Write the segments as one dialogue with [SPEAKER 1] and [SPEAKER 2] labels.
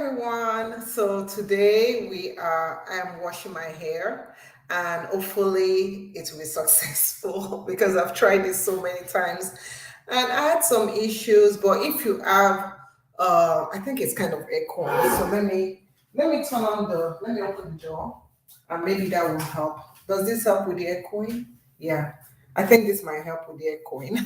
[SPEAKER 1] everyone. So today I am washing my hair and hopefully it will be successful because I've tried this so many times and I had some issues. But if you have, I think it's kind of echoing. So let me let me open the door and maybe that will help. Does this help with the echoing? Yeah, I think this might help with the echoing.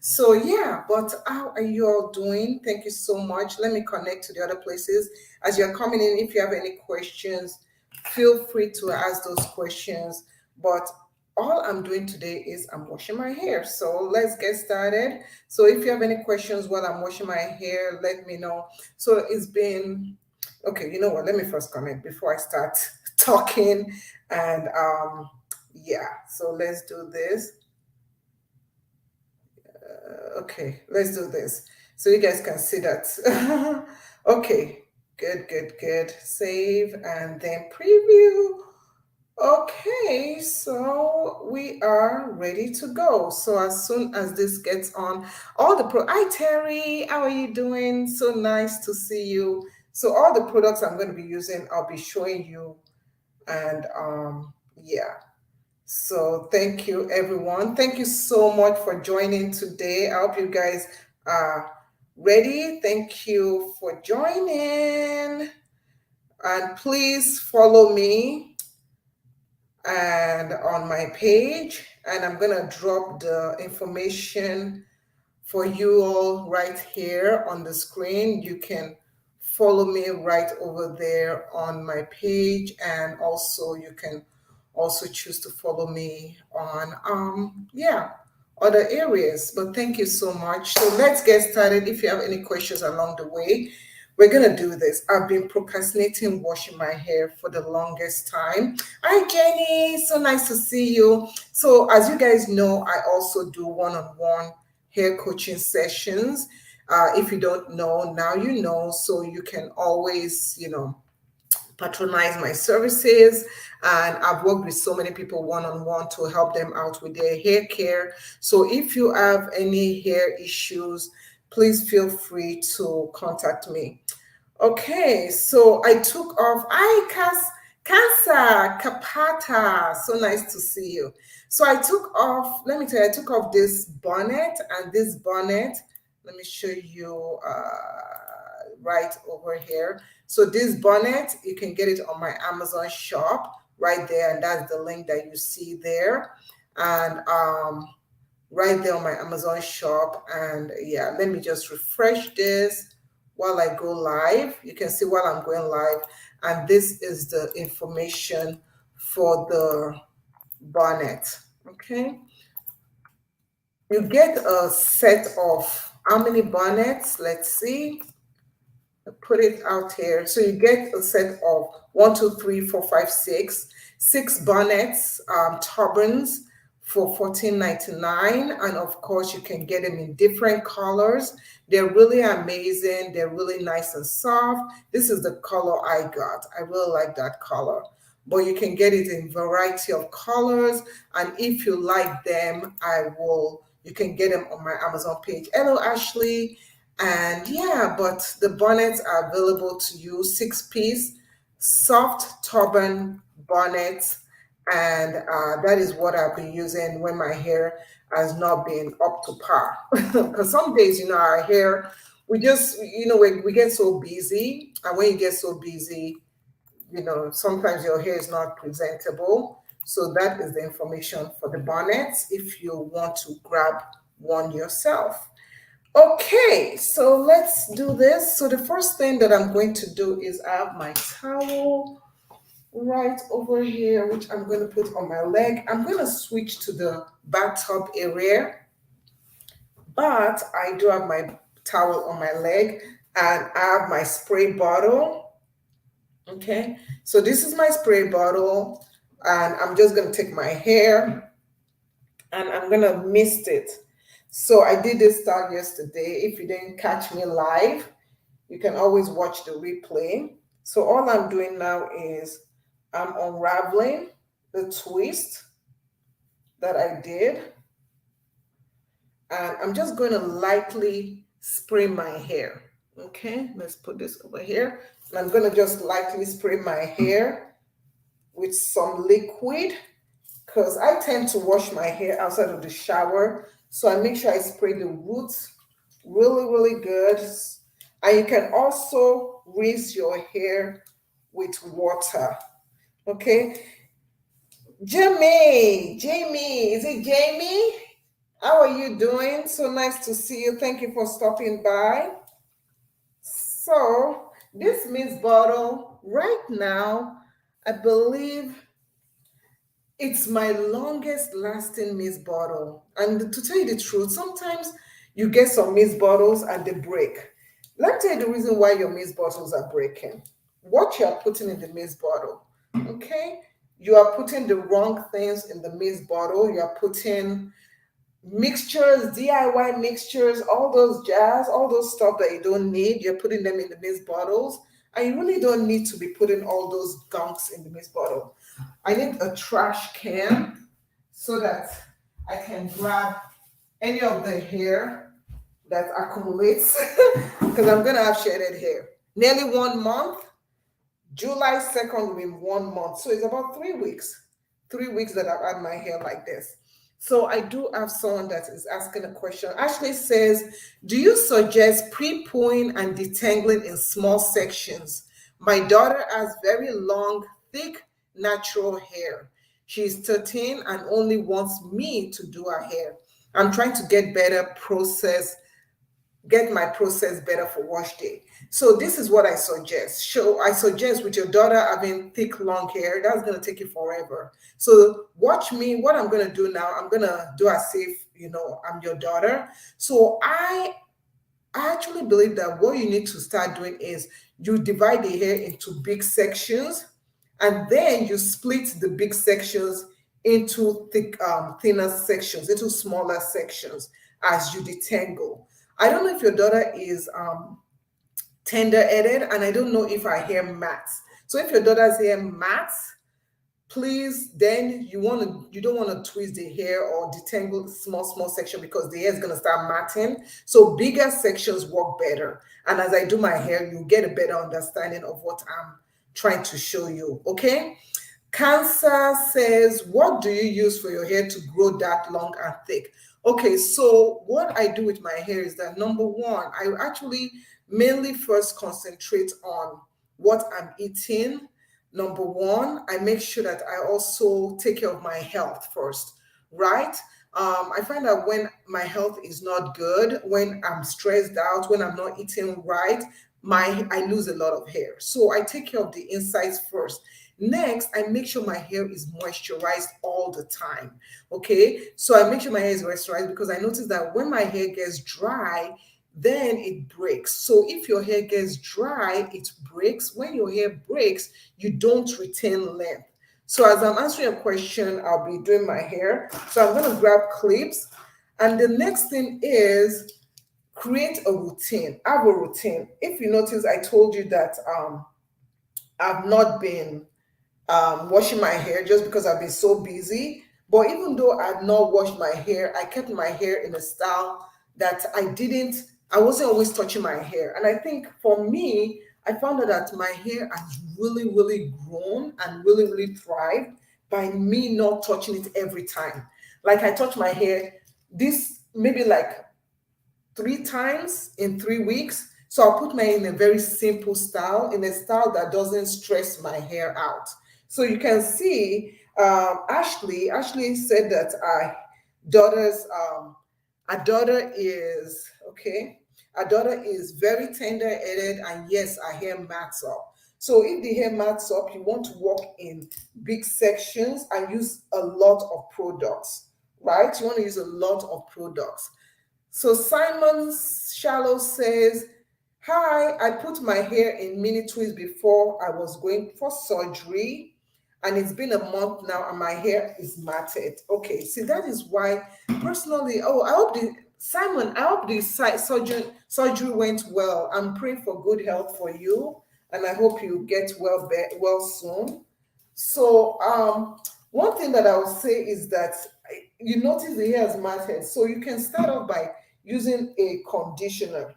[SPEAKER 1] So yeah, but how are you all doing? Thank you so much. Let me connect to the other places. As you're coming in, if you have any questions, feel free to ask those questions. But all I'm doing today is I'm washing my hair. So let's get started. So if you have any questions while I'm washing my hair, let me know. So it's been okay, you know what? Let me first comment before I start talking. And yeah, so let's do this. Okay, let's do this so you guys can see that. Okay, good, good, good. Save and then preview. Okay, so we are ready to go. So as soon as this gets on, all the hi Terry, how are you doing? So nice to see you. So all the products I'm going to be using, I'll be showing you. And yeah. So thank you, everyone. Thank you so much for joining today. I hope you guys are ready. Thank you for joining. And please follow me and on my page. And I'm going to drop the information for you all right here on the screen. You can follow me right over there on my page, and also you can also choose to follow me on yeah, other areas. But thank you so much. So let's get started. If you have any questions along the way, we're gonna do this. I've been procrastinating washing my hair for the longest time. Hi Jenny, so nice to see you. So as you guys know, I also do one-on-one hair coaching sessions. If you don't know, now you know. So you can always, patronize my services, and I've worked with so many people one-on-one to help them out with their hair care. So if you have any hair issues, please feel free to contact me. Okay, so I took off. Hi, Casa Capata. So nice to see you. So I took off, let me tell you, I took off this bonnet and this bonnet. Let me show you right over here. So this bonnet, you can get it on my Amazon shop right there. And that's the link that you see there. And right there on my Amazon shop. And yeah, let me just refresh this while I go live. You can see while I'm going live. And this is the information for the bonnet. Okay. You get a set of how many bonnets? Let's see. Put it out here. So you get a set of 1, 2, 3, 4, 5, 6, 6 bonnets, turbans for $14.99. And of course, you can get them in different colors. They're really amazing. They're really nice and soft. This is the color I got. I really like that color. But you can get it in variety of colors. And if you like them, you can get them on my Amazon page. Hello, Ashley. And yeah, but the bonnets are available to you, 6-piece, soft turban bonnets. And that is what I've been using when my hair has not been up to par. Because some days, our hair, we get so busy. And when you get so busy, sometimes your hair is not presentable. So that is the information for the bonnets if you want to grab one yourself. Okay, so let's do this. So the first thing that I'm going to do is I have my towel right over here, which I'm going to put on my leg. I'm going to switch to the bathtub area, but I do have my towel on my leg and I have my spray bottle. Okay, so this is my spray bottle and I'm just going to take my hair and I'm going to mist it. So I did this start yesterday. If you didn't catch me live, you can always watch the replay. So all I'm doing now is I'm unraveling the twist that I did. And I'm just going to lightly spray my hair. Okay, let's put this over here. And I'm gonna just lightly spray my hair with some liquid because I tend to wash my hair outside of the shower. So I make sure I spray the roots really, really good. And you can also rinse your hair with water. Okay. Jamie, is it Jamie? How are you doing? So nice to see you. Thank you for stopping by. So, this Miss Bottle, right now, I believe it's my longest lasting Miss Bottle. And to tell you the truth, sometimes you get some Miss Bottles and they break. Let me tell you the reason why your Miss Bottles are breaking. What you are putting in the Miss Bottle, okay? You are putting the wrong things in the Miss Bottle. You are putting mixtures, DIY mixtures, all those jazz, all those stuff that you don't need, you're putting them in the mist bottles. And you really don't need to be putting all those gunks in the mist bottle. I need a trash can so that I can grab any of the hair that accumulates because I'm gonna have shedded hair. Nearly 1 month. July 2nd will be 1 month. So it's about 3 weeks. 3 weeks that I've had my hair like this. So I do have someone that is asking a question. Ashley says, do you suggest pre-pooing and detangling in small sections? My daughter has very long, thick, natural hair. She's 13 and only wants me to do her hair. I'm trying to get my process better for wash day. So this is what I suggest. So I suggest with your daughter having thick, long hair, that's gonna take you forever. So watch me. What I'm gonna do now, I'm gonna do as if I'm your daughter. So I actually believe that what you need to start doing is you divide the hair into big sections, and then you split the big sections into thinner sections, into smaller sections as you detangle. I don't know if your daughter is tender-headed, and I don't know if her hair mats. So if your daughter's hair mats, please, then you don't want to twist the hair or detangle small section because the hair is going to start matting. So bigger sections work better. And as I do my hair, you get a better understanding of what I'm trying to show you. Okay. Cancer says, what do you use for your hair to grow that long and thick? Okay, so what I do with my hair is that number one, I actually mainly first concentrate on what I'm eating. Number one, I make sure that I also take care of my health first, right? I find that when my health is not good, when I'm stressed out, when I'm not eating right, I lose a lot of hair. So I take care of the insides first. Next, I make sure my hair is moisturized all the time. Okay, so I make sure my hair is moisturized because I notice that when my hair gets dry, then it breaks. So if your hair gets dry, it breaks. When your hair breaks, you don't retain length. So as I'm answering your question, I'll be doing my hair. So I'm going to grab clips. And the next thing is create a routine. Have a routine. If you notice, I told you that I've not been washing my hair just because I've been so busy. But even though I've not washed my hair, I kept my hair in a style that I wasn't always touching my hair. And I think for me, I found out that my hair has really, really grown and really, really thrived by me not touching it every time. Like I touch my hair this maybe like 3 times in 3 weeks. So I'll put my hair in a very simple style, in a style that doesn't stress my hair out. So you can see Ashley said that daughter's our daughter is okay. Our daughter is very tender-headed, and yes, our hair mats up. So if the hair mats up, you want to work in big sections and use a lot of products, right? You want to use a lot of products. So Simon Shallow says, hi, I put my hair in mini twists before I was going for surgery, and it's been a month now and my hair is matted. Okay, see, that is why personally, I hope the surgery went well. I'm praying for good health for you, and I hope you get well soon. So one thing that I would say is that you notice the hair is matted, so you can start off by using a conditioner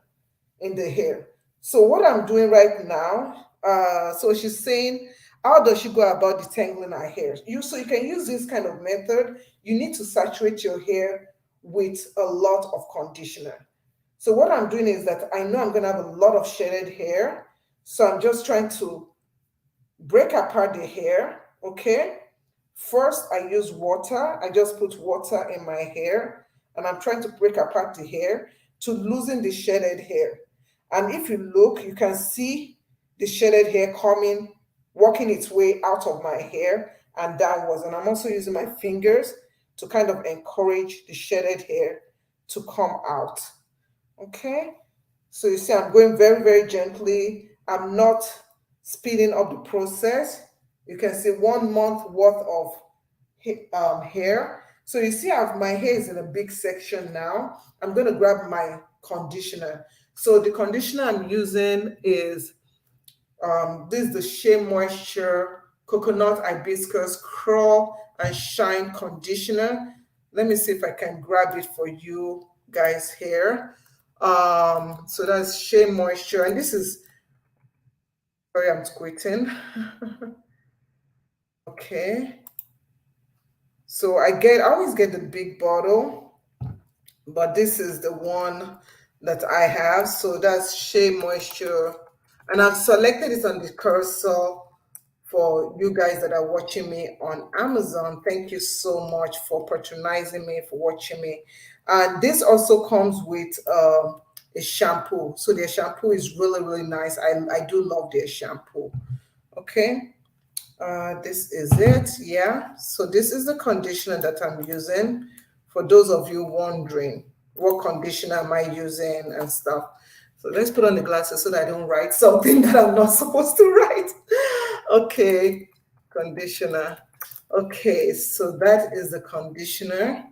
[SPEAKER 1] in the hair. So what I'm doing right now, so she's saying, how does she go about detangling her hair? So you can use this kind of method. You need to saturate your hair with a lot of conditioner. So what I'm doing is that I know I'm going to have a lot of shedded hair. So I'm just trying to break apart the hair, okay? First, I use water. I just put water in my hair and I'm trying to break apart the hair to loosen the shedded hair. And if you look, you can see the shedded hair coming, working its way out of my hair and downwards. And I'm also using my fingers to kind of encourage the shedded hair to come out. Okay? So you see, I'm going very, very gently. I'm not speeding up the process. You can see 1 month worth of hair. So you see, my hair is in a big section now. I'm going to grab my conditioner. So the conditioner I'm using is this is the Shea Moisture Coconut Hibiscus Curl and Shine Conditioner. Let me see if I can grab it for you guys here. So that's Shea Moisture, and this is, sorry, I'm quitting. Okay. So I always get the big bottle, but this is the one that I have. So that's Shea Moisture, and I've selected it on the cursor for you guys that are watching me on Amazon. Thank you so much for patronizing me, for watching me. And this also comes with a shampoo. So their shampoo is really, really nice. I do love their shampoo. Okay. This is it. Yeah. So this is the conditioner that I'm using. For those of you wondering, what conditioner am I using and stuff. So let's put on the glasses so that I don't write something that I'm not supposed to write. Okay, conditioner. Okay, so that is the conditioner.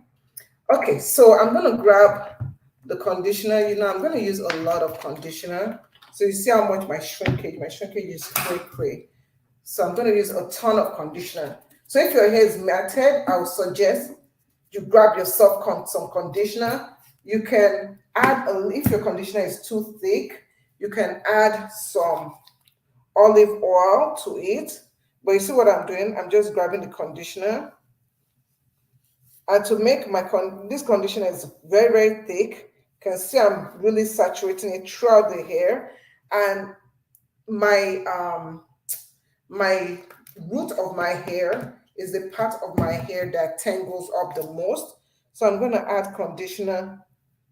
[SPEAKER 1] Okay, so I'm gonna grab the conditioner. I'm gonna use a lot of conditioner. So you see how much my shrinkage is cray. So I'm gonna use a ton of conditioner. So if your hair is matted, I would suggest you grab yourself some conditioner. You can add, if your conditioner is too thick, you can add some olive oil to it. But you see what I'm doing? I'm just grabbing the conditioner. And to make this conditioner is very, very thick. You can see I'm really saturating it throughout the hair. And my root of my hair is the part of my hair that tangles up the most. So I'm going to add conditioner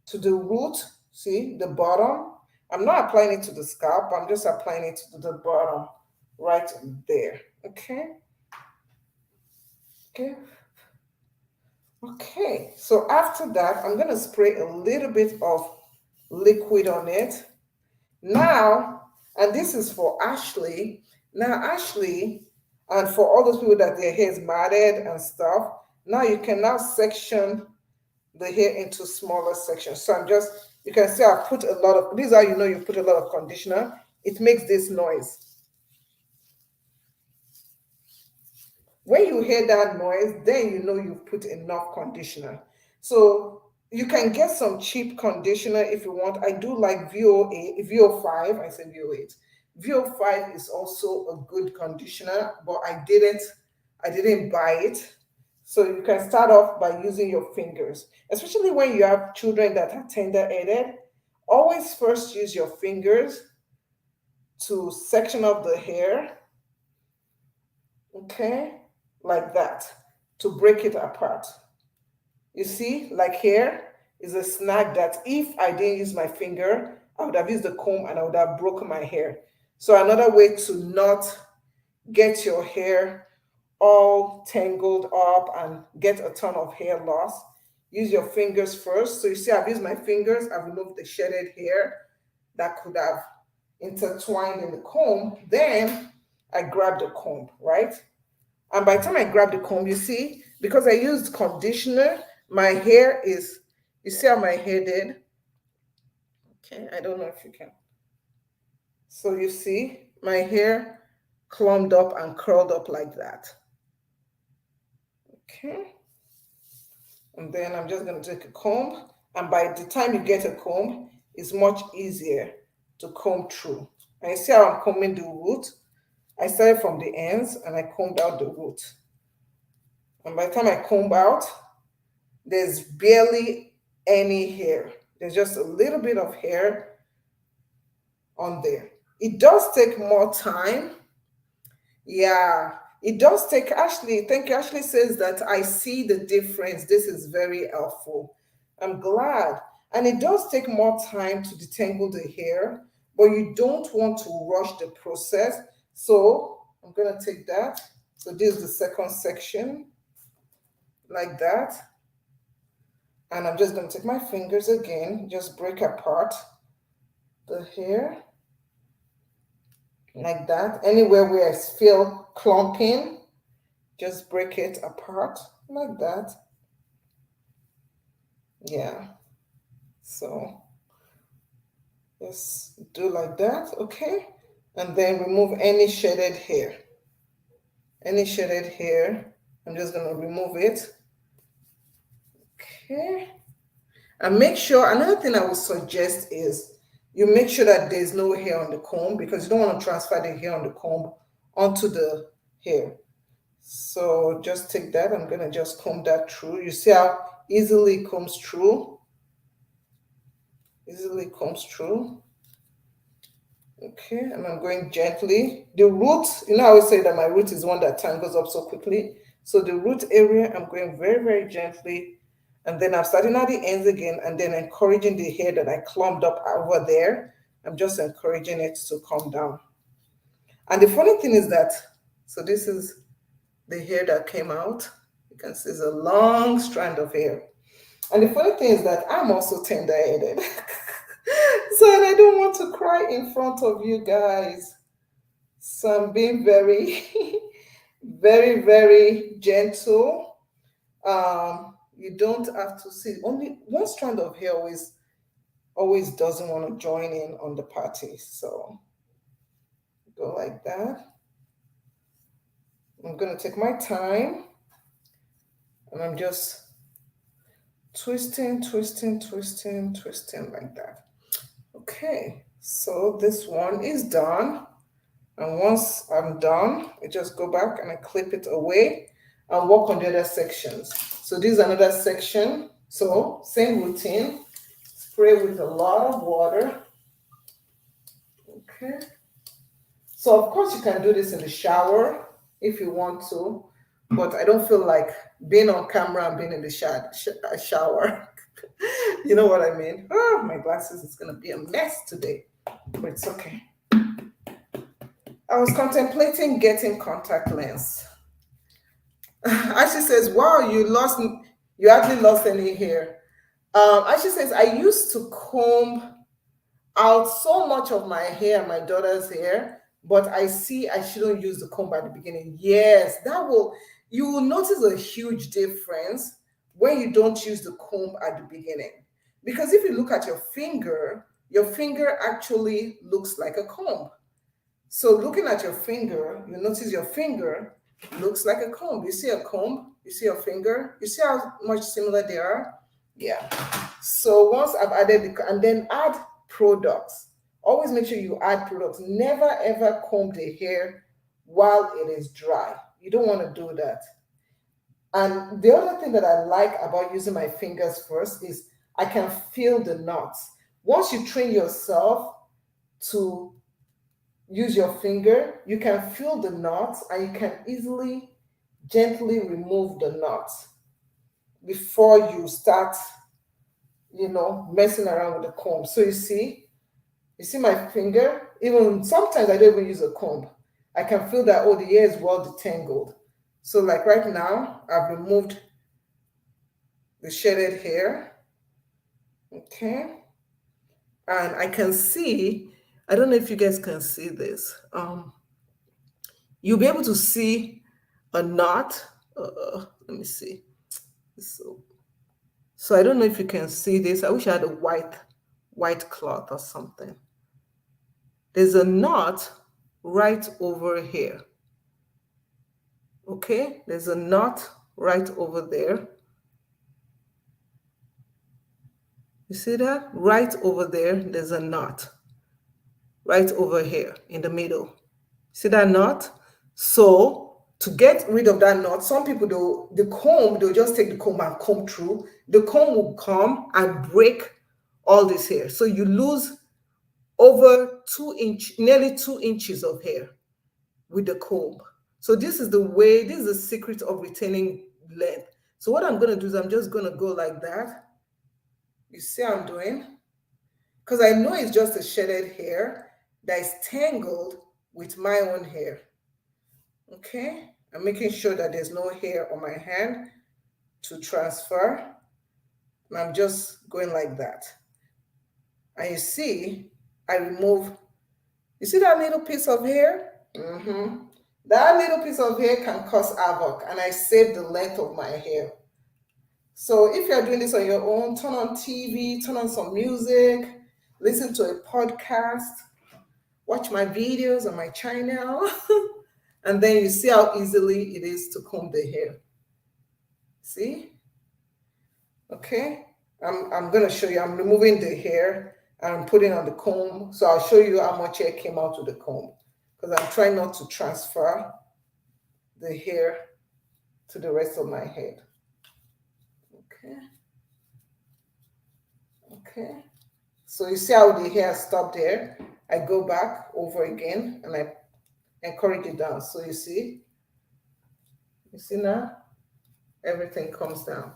[SPEAKER 1] to the root, see the bottom. I'm not applying it to the scalp, I'm just applying it to the bottom right there. Okay. So after that, I'm going to spray a little bit of liquid on it now. And this is for Ashley. Now Ashley, and for all those people that their hair is matted and stuff, now you can now section the hair into smaller sections. So you can see I put a lot of, this is how you know you put a lot of conditioner. It makes this noise. When you hear that noise, then you know you've put enough conditioner. So you can get some cheap conditioner if you want. I do like VO5, I said VO8. VO5 is also a good conditioner, but I didn't buy it. So you can start off by using your fingers, especially when you have children that are tender-headed. Always first use your fingers to section up the hair, okay, like that, to break it apart. You see, like here is a snag that if I didn't use my finger, I would have used the comb and I would have broken my hair. So another way to not get your hair all tangled up and get a ton of hair loss, use your fingers first. So you see, I've used my fingers, I've removed the shedded hair that could have intertwined in the comb. Then I grab the comb, right? And by the time I grab the comb, you see, because I used conditioner, my hair is, you see how my hair did? Okay, I don't know if you can. So you see, my hair clumped up and curled up like that. Okay. And then I'm just going to take a comb. And by the time you get a comb, it's much easier to comb through. And you see how I'm combing the root? I started from the ends and I combed out the root. And by the time I comb out, there's barely any hair. There's just a little bit of hair on there. It does take more time. Yeah, it does take. Ashley, thank you. Ashley says that I see the difference. This is very helpful. I'm glad. And it does take more time to detangle the hair, but you don't want to rush the process. So I'm going to take that. So this is the second section, like that. And I'm just going to take my fingers again, just break apart the hair, like that. Anywhere where I feel clumping, just break it apart like that. Yeah. So just do like that, okay? And then remove any shaded hair. Any shaded hair, I'm just gonna remove it. Okay. And make sure, another thing I would suggest is you make sure that there's no hair on the comb, because you don't want to transfer the hair on the comb onto the hair. So just take that. I'm going to just comb that through. You see how easily it comes through? Easily comes through. Okay, and I'm going gently. The root, you know, I always say that my root is one that tangles up so quickly. So the root area, I'm going very, very gently. And then I'm starting at the ends again and then encouraging the hair that I clumped up over there. I'm just encouraging it to come down. And the funny thing is that, so this is the hair that came out. You can see it's a long strand of hair. And the funny thing is that I'm also tender-headed. So and I don't want to cry in front of you guys. So I'm being very, very, very gentle. You don't have to see, only one strand of hair always doesn't want to join in on the party. So go like that. I'm going to take my time and I'm just twisting, twisting, twisting, twisting like that. Okay, so this one is done. And once I'm done, I just go back and I clip it away and work on the other sections. So this is another section. So same routine, spray with a lot of water. Okay. So of course you can do this in the shower if you want to, but I don't feel like being on camera and being in the shower. You know what I mean? Oh, my glasses is going to be a mess today, but it's okay. I was contemplating getting contact lens. Ashley says, wow, you hardly lost any hair. Ashley says, I used to comb out so much of my hair, my daughter's hair, but I see I shouldn't use the comb at the beginning. Yes, you will notice a huge difference when you don't use the comb at the beginning. Because if you look at your finger actually looks like a comb. So looking at your finger, you notice your finger looks like a comb. You see a comb, you see your finger, you see how much similar they are? Yeah. So once I've added and then add products. Always make sure you add products. Never ever comb the hair while it is dry. You don't want to do that. And the other thing that I like about using my fingers first is I can feel the knots. Once you train yourself to use your finger, you can feel the knots and you can easily, gently remove the knots before you start, messing around with the comb. So you see my finger? Even sometimes I don't even use a comb. I can feel that, the hair is well detangled. So like right now, I've removed the shaded hair. Okay. And I can see, I don't know if you guys can see this. You'll be able to see a knot. Let me see. So I don't know if you can see this. I wish I had a white cloth or something. There's a knot right over here. Okay, there's a knot right over there. You see that? Right over there, there's a knot. right over here in the middle. See that knot? So to get rid of that knot, some people they'll just take the comb and comb through. The comb will come and break all this hair. So you lose over 2 inch, nearly 2 inches of hair with the comb. So this is the way, this is the secret of retaining length. So what I'm going to do is I'm just going to go like that. You see how I'm doing? Because I know it's just a shedded hair that is tangled with my own hair. Okay, I'm making sure that there's no hair on my hand to transfer. And I'm just going like that. And you see, I remove, you see that little piece of hair? That little piece of hair can cause havoc, and I save the length of my hair. So if you're doing this on your own, turn on TV, turn on some music, listen to a podcast, watch my videos on my channel, and then you see how easily it is to comb the hair. See? Okay, I'm going to show you. I'm removing the hair and I'm putting on the comb. So I'll show you how much hair came out with the comb, because I'm trying not to transfer the hair to the rest of my head. Okay. Okay. So you see how the hair stopped there? I go back over again and I encourage it down. So you see now? Everything comes down.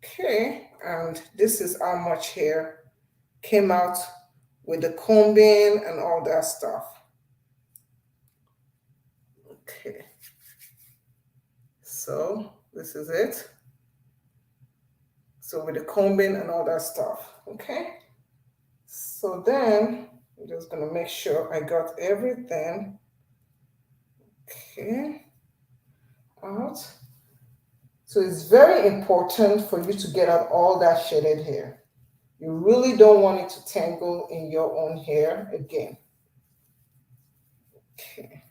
[SPEAKER 1] Okay, and this is how much hair came out with the combing and all that stuff. Okay, so this is it. So with the combing and all that stuff, okay? So then I'm just gonna make sure I got everything, okay, out. So it's very important for you to get out all that shedded hair. You really don't want it to tangle in your own hair again. Okay.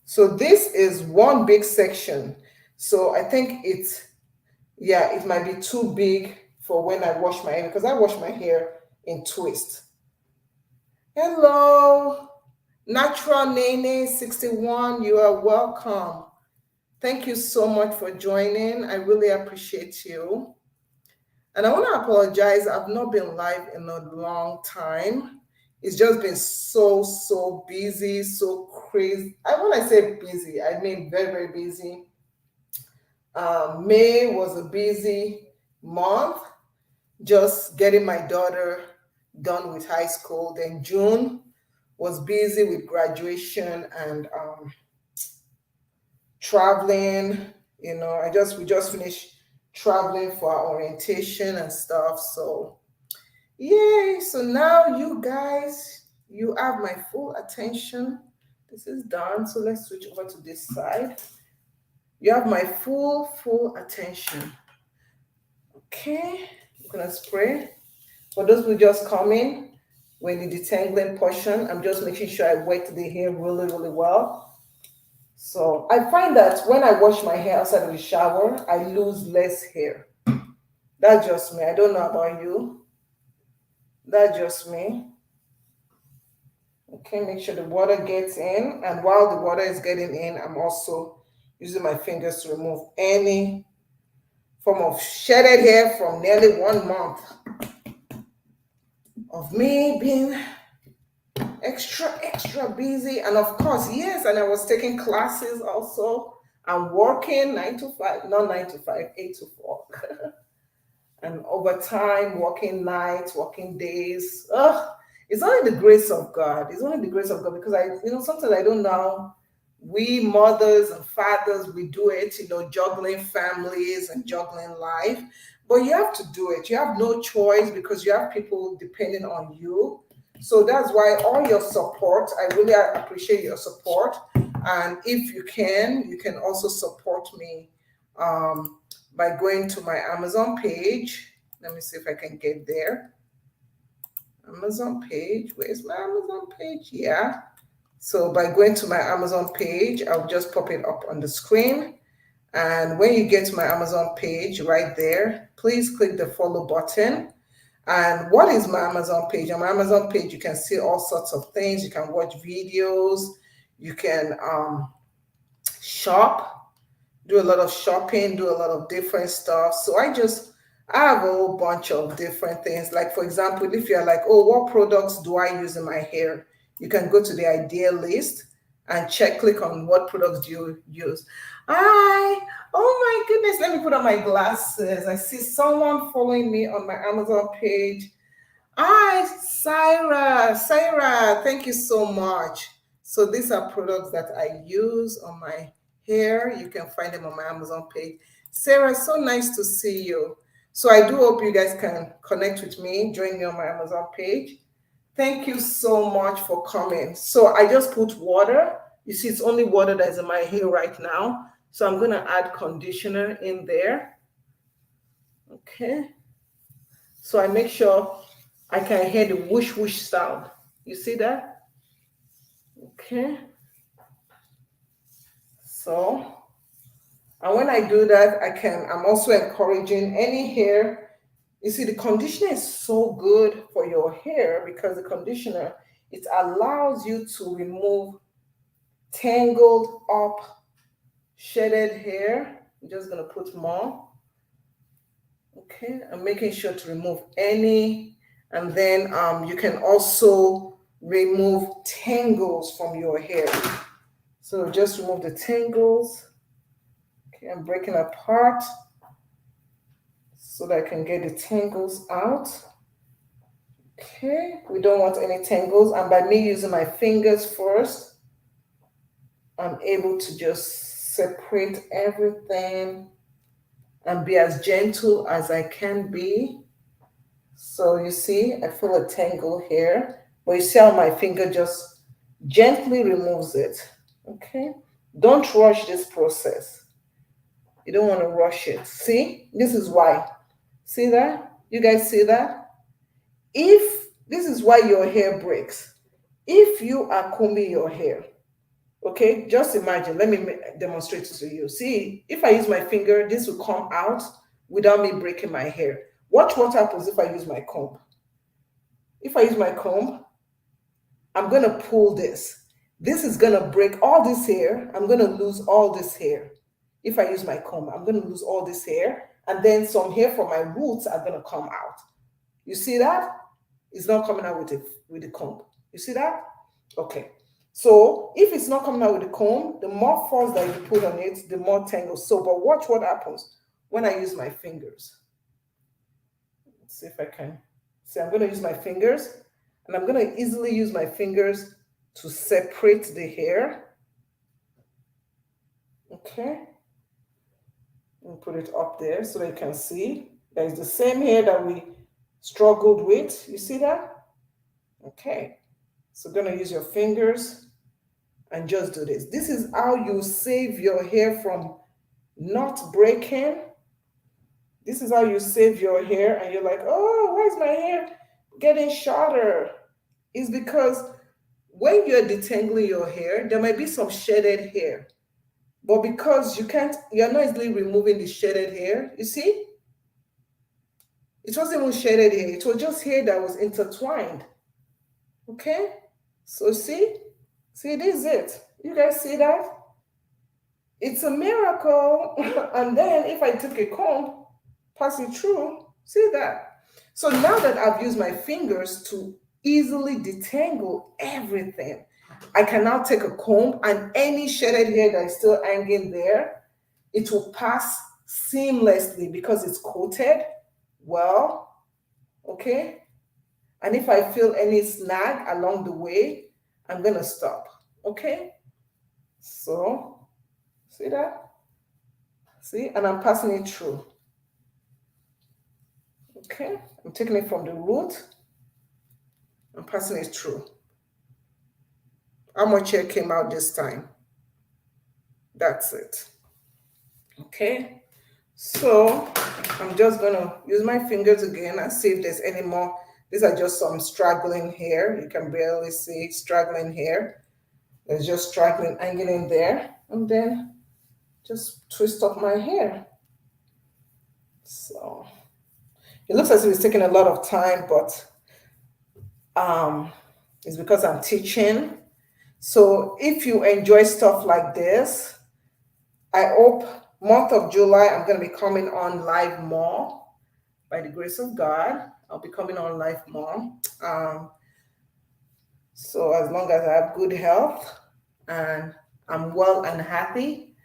[SPEAKER 1] So this is one big section. So I think it might be too big for when I wash my hair, because I wash my hair in twist. Hello, Natural Nene 61, you are welcome. Thank you so much for joining. I really appreciate you. And I want to apologize. I've not been live in a long time. It's just been so busy, so crazy. When I say busy, I mean very, very busy. May was a busy month, just getting my daughter done with high school. Then June was busy with graduation and traveling. You know, we just finished traveling for our orientation and stuff. So yay. So now you guys, you have my full attention. This is done. So let's switch over to this side. You have my full attention. Okay, I'm gonna spray. For those who just come in, when the detangling portion, I'm just making sure I wet the hair really, really well. So I find that when I wash my hair outside of the shower, I lose less hair. That's just me. I don't know about you. That's just me. Okay, make sure the water gets in. And while the water is getting in, I'm also using my fingers to remove any form of shedded hair from nearly 1 month of me being extra busy. And of course, yes, and I was taking classes also. I'm working 9 to 5, not 9 to 5, 8 to 4. And overtime, working nights, working days. It's only the grace of God. It's only the grace of God, because sometimes I don't know. We mothers and fathers, we do it, juggling families and juggling life. But you have to do it. You have no choice, because you have people depending on you. So that's why all your support, I really appreciate your support. And if you can also support me by going to my Amazon page. Let me see if I can get there. Amazon page. Where's my Amazon page? Yeah. So by going to my Amazon page, I'll just pop it up on the screen. And when you get to my Amazon page right there, please click the follow button. And what is my Amazon page? On my Amazon page, you can see all sorts of things. You can watch videos. You can shop, do a lot of shopping, do a lot of different stuff. So I have a whole bunch of different things. Like, for example, if you're like, oh, what products do I use in my hair? You can go to the idea list and click on what products do you use. Hi, oh my goodness, let me put on my glasses. I see someone following me on my Amazon page. Hi, Syra. Syra, thank you so much. So these are products that I use on my hair. You can find them on my Amazon page. Sarah, so nice to see you. So I do hope you guys can connect with me, join me on my Amazon page. Thank you so much for coming. So I just put water. You see, it's only water that is in my hair right now. So I'm going to add conditioner in there. Okay. So I make sure I can hear the whoosh whoosh sound. You see that? Okay. So, and when I do that, I'm also encouraging any hair. You see, the conditioner is so good for your hair because the conditioner, it allows you to remove tangled up, shedded hair. I'm just going to put more. Okay, I'm making sure to remove any, and then you can also remove tangles from your hair. So just remove the tangles. Okay, I'm breaking apart so that I can get the tangles out. Okay, we don't want any tangles, and by me using my fingers first, I'm able to just separate everything and be as gentle as I can be. So you see, I feel a tangle here, but you see how my finger just gently removes it. Okay, don't rush this process. You don't want to rush it. See, this is why. See that? You guys see that? If this is why your hair breaks, if you are combing your hair, okay, just imagine, let me demonstrate it to you. See, if I use my finger, this will come out without me breaking my hair. Watch what happens if I use my comb. If I use my comb, I'm going to pull this. This is going to break all this hair. I'm going to lose all this hair. If I use my comb, I'm going to lose all this hair. And then some hair from my roots are going to come out. You see that? It's not coming out with the comb. You see that? Okay. So if it's not coming out with the comb, the more force that you put on it, the more tangles. So, but watch what happens when I use my fingers. Let's see if I can. See, I'm going to use my fingers, and I'm going to easily use my fingers to separate the hair. Okay. And put it up there so that you can see. That is the same hair that we struggled with. You see that? Okay. So you're going to use your fingers and just do this. This is how you save your hair from not breaking. This is how you save your hair, and you're like, oh, why is my hair getting shorter? It's because when you're detangling your hair, there might be some shedded hair. But because you're not easily removing the shedded hair, you see? It wasn't even shedded hair, it was just hair that was intertwined. Okay? So see? See, this is it. You guys see that? It's a miracle. And then if I took a comb, pass it through, see that? So now that I've used my fingers to easily detangle everything, I can now take a comb, and any shedded hair that is still hanging there, it will pass seamlessly because it's coated well, okay? And if I feel any snag along the way, I'm gonna stop, okay? So, see that? See, and I'm passing it through. Okay, I'm taking it from the root. I'm passing it through. How much hair came out this time? That's it. Okay, so I'm just gonna use my fingers again and see if there's any more. These are just some straggling hair. You can barely see straggling hair. There's just straggling hanging in there. And then just twist up my hair. So It looks as if it's taking a lot of time, but it's because I'm teaching. So if you enjoy stuff like this, I hope month of July I'm going to be coming on live more. By the grace of God, I'll be coming on live more. So as long as I have good health and I'm well and happy,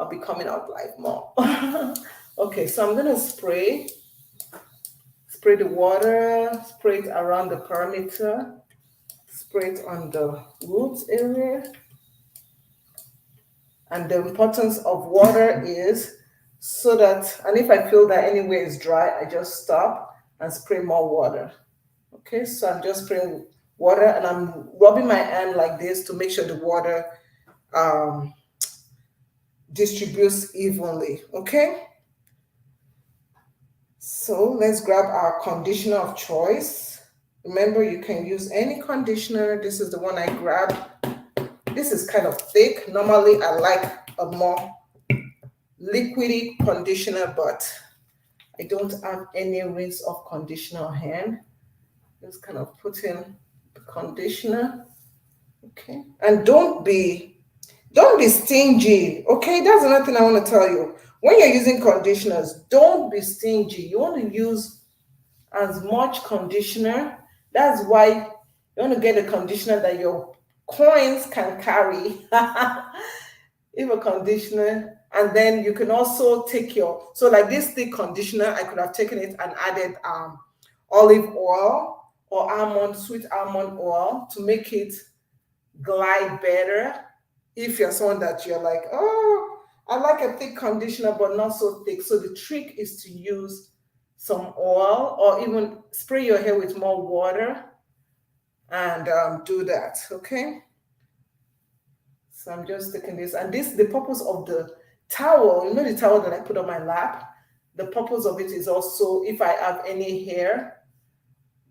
[SPEAKER 1] I'll be coming out live more. Okay, so I'm gonna spray the water, spray it around the perimeter, spray it on the roots area. And the importance of water is so that, and if I feel that anywhere is dry, I just stop and spray more water. Okay, so I'm just spraying water and I'm rubbing my hand like this to make sure the water um, distributes evenly. Okay, so let's grab our conditioner of choice. Remember, you can use any conditioner. This is the one I grabbed. This is kind of thick. Normally, I like a more liquidy conditioner, but I don't have any rinse of conditioner on hand. Just kind of put in the conditioner. Okay, and don't be stingy. Okay, that's another thing I want to tell you. When you're using conditioners, don't be stingy. You want to use as much conditioner. That's why you want to get a conditioner that your coins can carry. If a conditioner, and then you can also take your, so like this thick conditioner, I could have taken it and added olive oil or sweet almond oil to make it glide better. If you're someone that you're like, oh, I like a thick conditioner but not so thick, so the trick is to use some oil or even spray your hair with more water and do that. Okay, so I'm just taking this, and this, the purpose of the towel, you know, the towel that I put on my lap, the purpose of it is also if I have any hair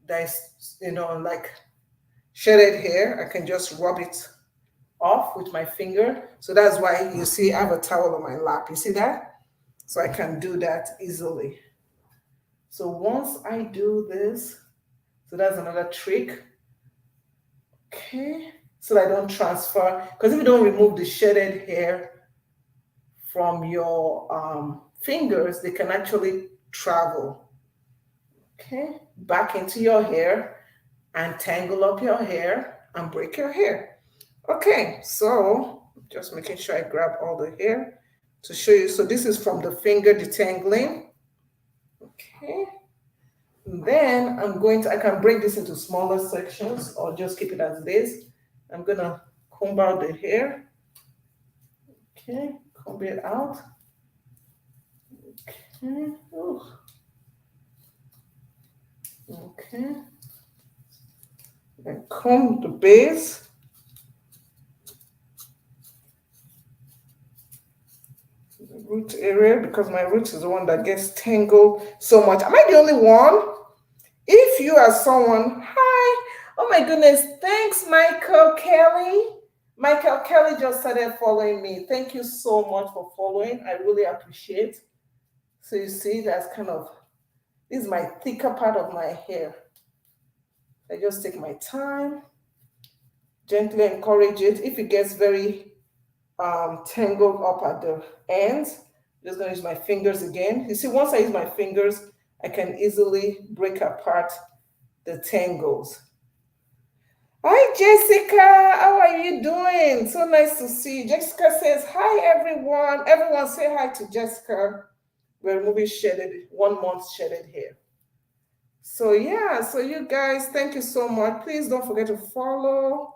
[SPEAKER 1] that is, you know, like shredded hair, I can just rub it off with my finger. So that's why you see I have a towel on my lap. You see that? So I can do that easily. So once I do this, so that's another trick. Okay, so that I don't transfer, because if you don't remove the shredded hair from your fingers, they can actually travel, okay, back into your hair and tangle up your hair and break your hair. Okay, so just making sure I grab all the hair to show you. So this is from the finger detangling. Okay, and then I can break this into smaller sections or just keep it as this. I'm gonna comb out the hair. Okay, comb it out. Okay, oh. Okay, and comb the base. The root area, because my root is the one that gets tangled so much. Am I the only one? If you are someone, hi, oh my goodness, thanks, Michael Kelly. Michael Kelly just started following me. Thank you so much for following. I really appreciate. So you see, that's kind of, this is my thicker part of my hair. I just take my time, gently encourage it. If it gets very tangled up at the ends, I'm just gonna use my fingers again. You see, once I use my fingers, I can easily break apart the tangles. Hi, Jessica. How are you doing? So nice to see you. Jessica says, hi, everyone. Everyone say hi to Jessica. We're removing 1 month shedded hair. So yeah, so you guys, thank you so much. Please don't forget to follow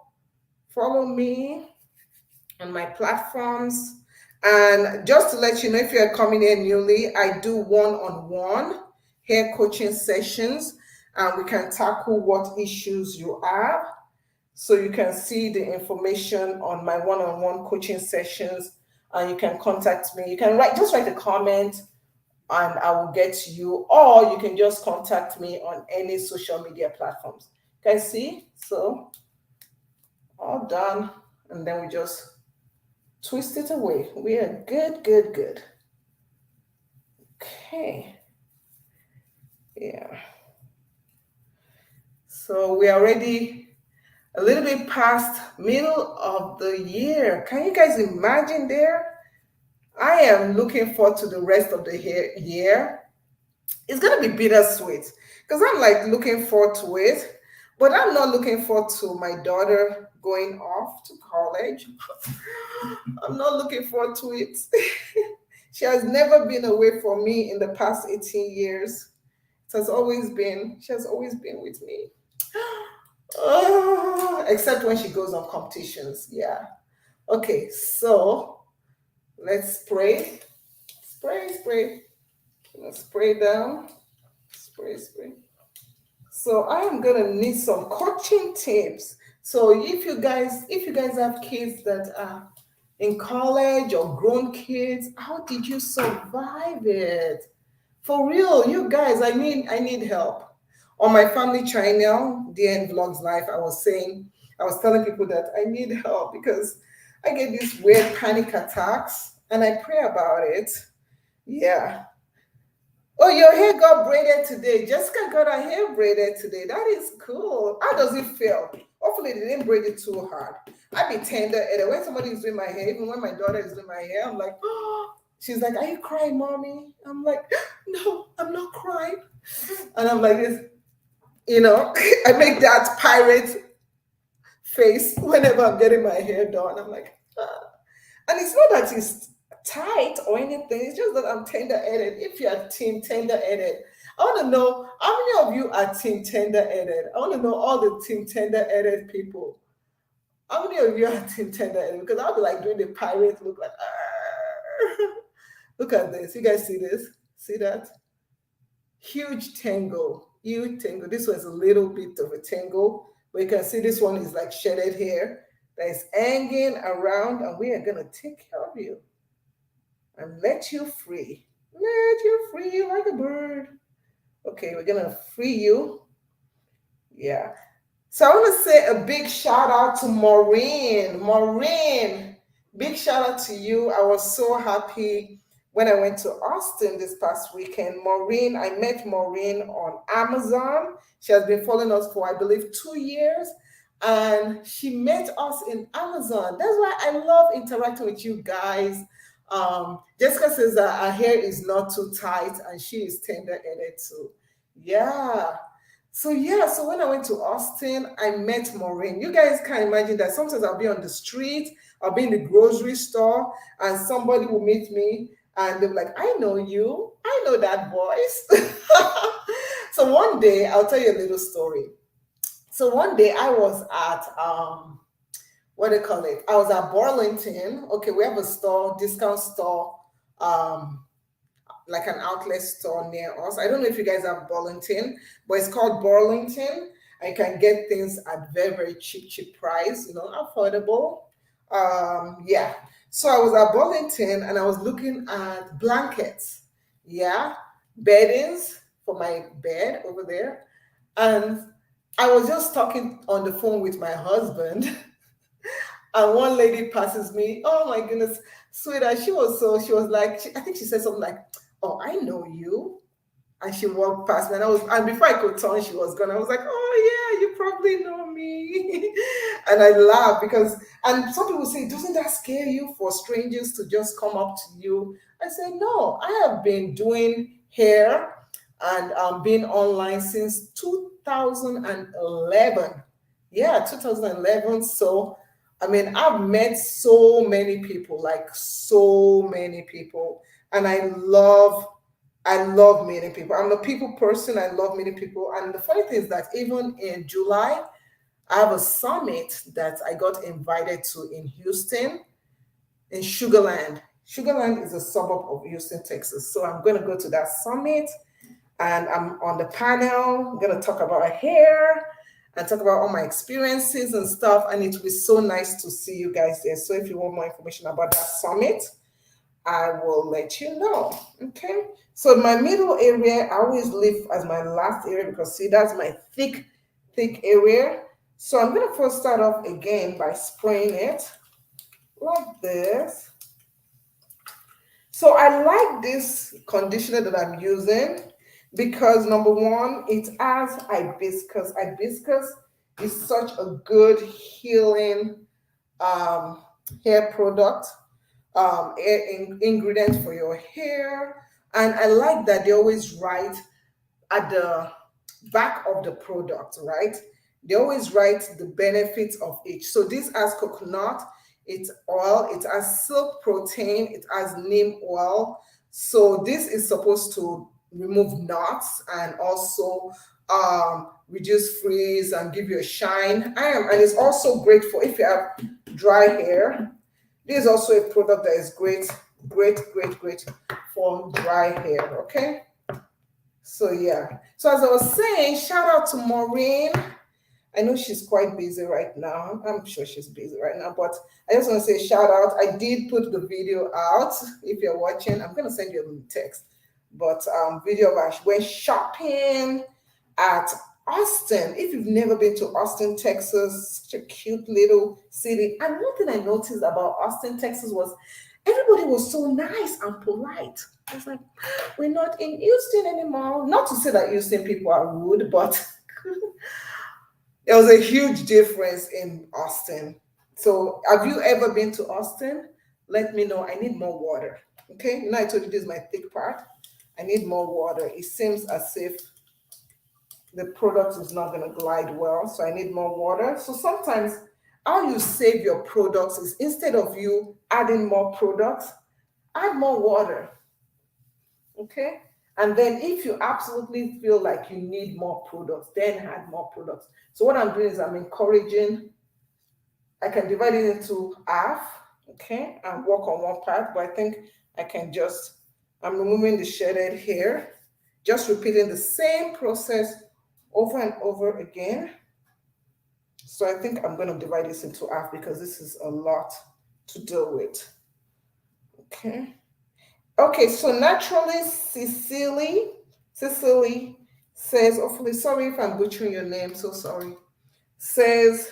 [SPEAKER 1] me on my platforms. And just to let you know, if you're coming in newly, I do one-on-one hair coaching sessions, and we can tackle what issues you have. So you can see the information on my one-on-one coaching sessions, and you can contact me. You can just write a comment and I will get to you, or you can just contact me on any social media platforms. You can see, so all done, and then we just twist it away. We are good. Okay. Yeah. So we are already a little bit past middle of the year. Can you guys imagine there? I am looking forward to the rest of the year. It's gonna be bittersweet because I'm like looking forward to it, but I'm not looking forward to my daughter going off to college. I'm not looking forward to it. She has never been away from me in the past 18 years. She has always been with me. Oh, except when she goes on competitions. Yeah. Okay, so let's spray. Spray, spray. Spray down. Spray, spray. So I am gonna need some coaching tips. So if you guys have kids that are in college or grown kids, how did you survive it? For real, you guys, I need help. On my family channel, DN Vlogs Life, I was telling people that I need help because I get these weird panic attacks and I pray about it. Yeah. Oh, your hair got braided today. Jessica got her hair braided today. That is cool. How does it feel? Hopefully, they didn't braid it too hard. I be tender. And when somebody is doing my hair, even when my daughter is doing my hair, I'm like, oh. She's like, are you crying, mommy? I'm like, no, I'm not crying. And I'm like this, I make that pirate face whenever I'm getting my hair done. I'm like, ah. And it's not that it's tight or anything. It's just that I'm tender-headed. If you're team tender-headed, I want to know how many of you are team tender-headed. I want to know all the team tender-headed people. How many of you are team tender-headed? Because I'll be like doing the pirate look like, "Arr." Look at this. You guys see this? See that? Huge tangle. Huge tangle. This was a little bit of a tangle. But you can see this one is like shedded hair that is hanging around, and we are going to take care of you and let you free. Let you free like a bird. Okay, we're going to free you. Yeah. So I want to say a big shout out to Maureen. Maureen, big shout out to you. I was so happy when I went to Austin this past weekend. Maureen, I met Maureen on Amazon. She has been following us for, I believe, 2 years. And she met us in Amazon. That's why I love interacting with you guys. Jessica says that her hair is not too tight and she is tender-headed too. Yeah. So when I went to Austin, I met Maureen. You guys can imagine that sometimes I'll be on the street, I'll be in the grocery store, and somebody will meet me and they're like, I know you, I know that voice. So one day, I'll tell you a little story. So one day I was at what do you call it? I was at Burlington. Okay, we have a store, discount store. Um, like an outlet store near us. I don't know if you guys have Burlington, but it's called Burlington. I can get things at very, very cheap price, affordable. Yeah. So I was at Burlington and I was looking at blankets. Yeah. Beddings for my bed over there. And I was just talking on the phone with my husband. And one lady passes me. Oh my goodness, sweetheart. She was like, I think she said something like, oh, I know you. And she walked past me, and before I could turn, she was gone. I was like, oh yeah, you probably know me. And I laughed and some people say, doesn't that scare you for strangers to just come up to you? I said, no, I have been doing hair and being online since 2011. Yeah, 2011. So, I mean, I've met so many people, like so many people, and I love meeting people. I'm a people person. I love meeting people. And the funny thing is that even in July, I have a summit that I got invited to in Houston, in Sugarland. Sugarland is a suburb of Houston, Texas. So I'm going to go to that summit and I'm on the panel. I'm going to talk about hair and talk about all my experiences and stuff. And it will be so nice to see you guys there. So if you want more information about that summit, I will let you know. Okay. So my middle area, I always leave as my last area because see, that's my thick area. So I'm gonna first start off again by spraying it like this. So I like this conditioner that I'm using. because number one, it has hibiscus. Hibiscus is such a good healing um, hair product, ingredient for your hair. And I like that they always write at the back of the product, right? They always write the benefits of each. So this has coconut, it's oil, it has silk protein, it has neem oil. So this is supposed to remove knots and also reduce frizz and give you a shine. And it's also great for if you have dry hair. This is also a product that is great, great for dry hair. Okay. So yeah. So as I was saying, shout out to Maureen. I know she's quite busy right now. I'm sure she's busy right now, but I just want to say shout out. I did put the video out. If you're watching, I'm gonna send you a text. But video of us went shopping at Austin. If you've never been to Austin, Texas, such a cute little city. And one thing I noticed about Austin, Texas was everybody was so nice and polite. I was like, we're not in Houston anymore. Not to say that Houston people are rude, but there was a huge difference in Austin. So, have you ever been to Austin? Let me know. I need more water. Okay, you know, I told you this is my thick part. I need more water. It seems as if the product is not going to glide well, so I need more water. So, sometimes how you save your products is instead of you adding more products, add more water. Okay. And then if you absolutely feel like you need more products, then add more products. So what I'm doing is I'm encouraging, I can divide it into half, okay, and work on one part, but I think I can just, I'm removing the shedded hair, just repeating the same process over and over again. So I think I'm going to divide this into half because this is a lot to deal with. Okay. Okay, so naturally, Cecily says, hopefully, sorry if I'm butchering your name, so sorry. Says,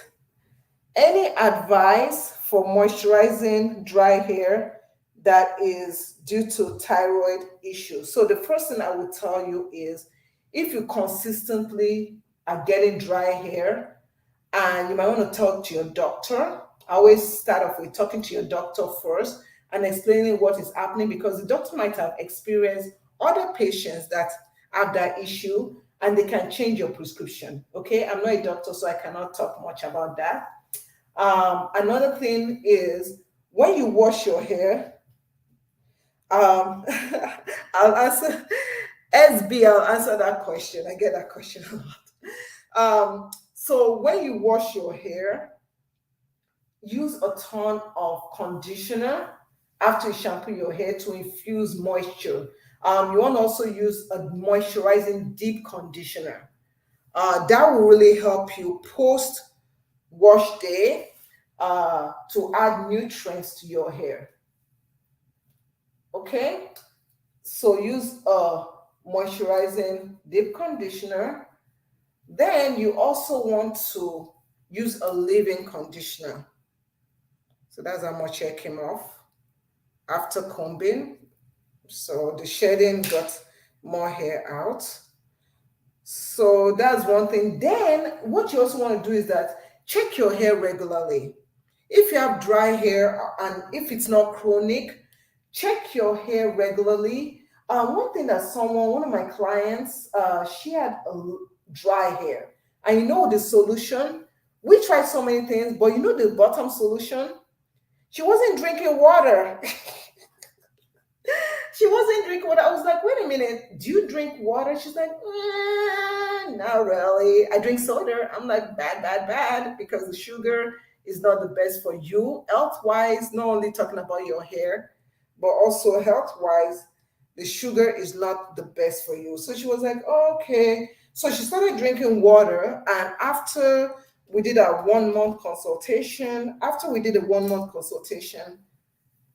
[SPEAKER 1] any advice for moisturizing dry hair that is due to thyroid issues? So the first thing I would tell you is if you consistently are getting dry hair, and you might want to talk to your doctor. I always start off with talking to your doctor first and explaining what is happening because the doctor might have experienced other patients that have that issue and they can change your prescription. Okay, I'm not a doctor, so I cannot talk much about that. Another thing is when you wash your hair, um, I'll answer SB, I'll answer that question. I get that question a lot. So when you wash your hair, use a ton of conditioner after you shampoo your hair to infuse moisture. You want to also use a moisturizing deep conditioner. That will really help you post wash day to add nutrients to your hair. Okay, so use a moisturizing deep conditioner. Then you also want to use a leave-in conditioner. So that's how much hair came off after combing. So the shedding got more hair out. So that's one thing. Then what you also want to do is that check your hair regularly. If you have dry hair and if it's not chronic, check your hair regularly. One thing that one of my clients, she had dry hair. And you know the solution? We tried so many things, but you know the bottom solution? She wasn't drinking water. She wasn't drinking water. I was like, wait a minute, do you drink water? She's like, not really. I drink soda. I'm like, bad, because the sugar is not the best for you. Health-wise, not only talking about your hair, but also health-wise, the sugar is not the best for you. So she was like, oh, okay. So she started drinking water. And after we did a 1 month consultation,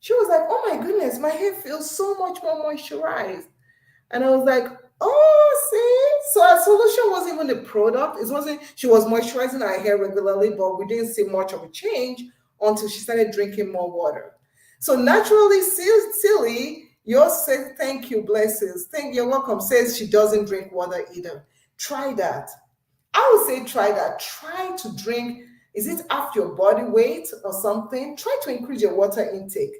[SPEAKER 1] she was like, oh my goodness, my hair feels so much more moisturized. And I was like, oh, see? So our solution wasn't even the product. It wasn't, she was moisturizing her hair regularly, but we didn't see much of a change until she started drinking more water. So naturally, silly, Yours says thank you, blessings. Thank you're welcome. Says she doesn't drink water either. Try that. I would say try that. Try to drink. Is it half your body weight or something? Try to increase your water intake.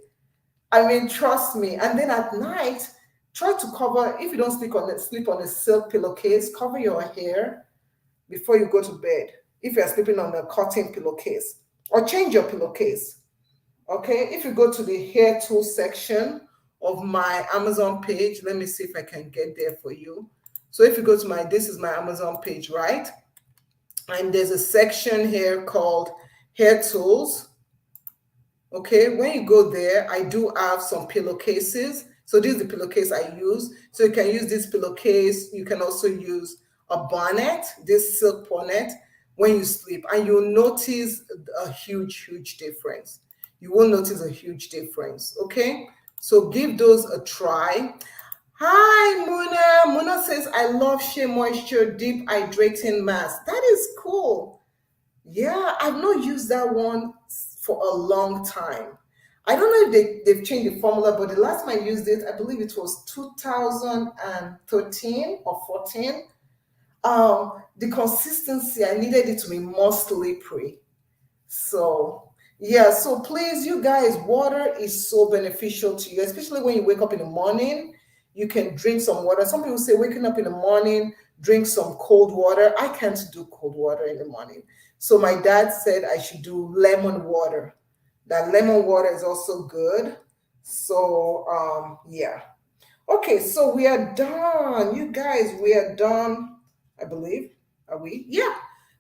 [SPEAKER 1] I mean, trust me. And then at night, try to cover. If you don't sleep on a silk pillowcase, cover your hair before you go to bed. If you're sleeping on a cotton pillowcase, or change your pillowcase. Okay, if you go to the hair tool section of my Amazon page, let me see if I can get there for you. So if you go to this is my Amazon page, right? And there's a section here called hair tools. Okay, when you go there, I do have some pillowcases. So this is the pillowcase I use. So you can use this pillowcase. You can also use a bonnet, this silk bonnet, when you sleep, and you'll notice a huge difference. You will notice a huge difference. Okay, so give those a try. Hi, Muna. Muna says, I love Shea Moisture Deep Hydrating Mask. That is cool. Yeah, I've not used that one for a long time. I don't know if they've changed the formula, but the last time I used it, I believe it was 2013 or 14. The consistency, I needed it to be more slippery. So, yeah, so please, you guys, water is so beneficial to you, especially when you wake up in the morning. You can drink some water. Some people say waking up in the morning, drink some cold water. I can't do cold water in the morning. So my dad said I should do lemon water. That lemon water is also good. So yeah. Okay, so we are done. You guys, we are done, I believe. Are we? Yeah.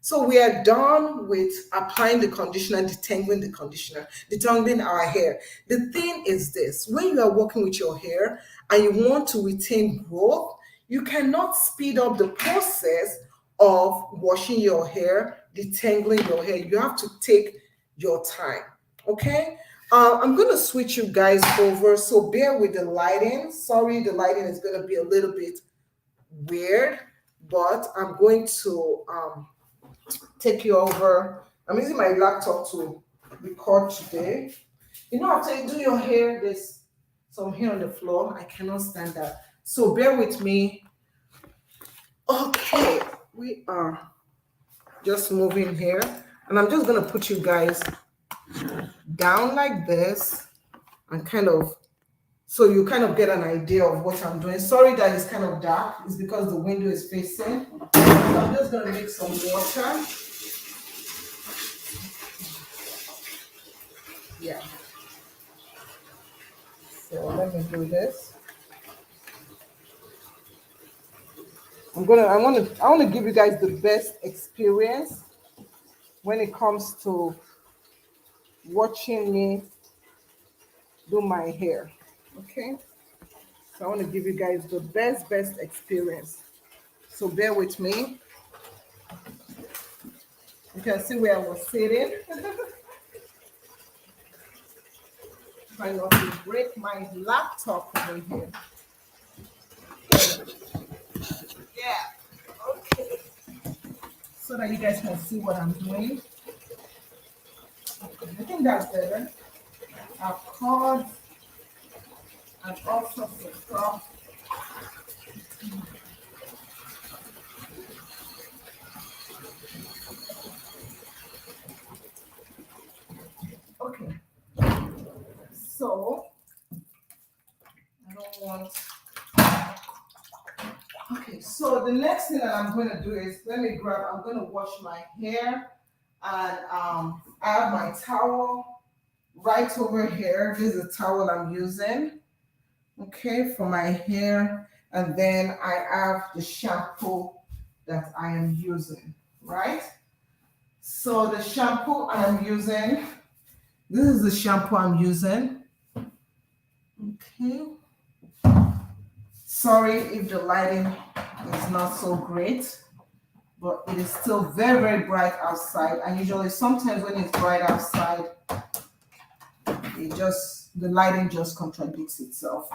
[SPEAKER 1] So we are done with applying the conditioner, detangling the conditioner, detangling our hair. The thing is this, when you are working with your hair and you want to retain growth, you cannot speed up the process of washing your hair, detangling your hair. You have to take your time. Okay? I'm going to switch you guys over, so bear with the lighting. Sorry, the lighting is going to be a little bit weird, but I'm going to take you over. I'm using my laptop to record today. You know, after you do your hair, there's some hair on the floor. I cannot stand that. So bear with me. Okay, we are just moving here, and I'm just going to put you guys down like this and kind of, so you kind of get an idea of what I'm doing. Sorry that it's kind of dark. It's because the window is facing. So I'm just going to make some water. Yeah. So let me do this. I want to give you guys the best experience when it comes to watching me do my hair. Okay. So I want to give you guys the best experience. So bear with me. You can see where I was sitting. Trying not to break my laptop over here. Yeah. Okay. So that you guys can see what I'm doing. Okay. I think that's better. I've cards and all sorts of stuff. Okay. So I don't want. Okay, so the next thing that I'm going to do is I'm going to wash my hair, and I have my towel right over here. This is the towel I'm using, okay, for my hair, and then I have the shampoo that I am using, right? So the shampoo I'm using, this is the shampoo I'm using, okay. Sorry if the lighting is not so great, but it is still very bright outside. And usually sometimes when it's bright outside, the lighting just contradicts itself.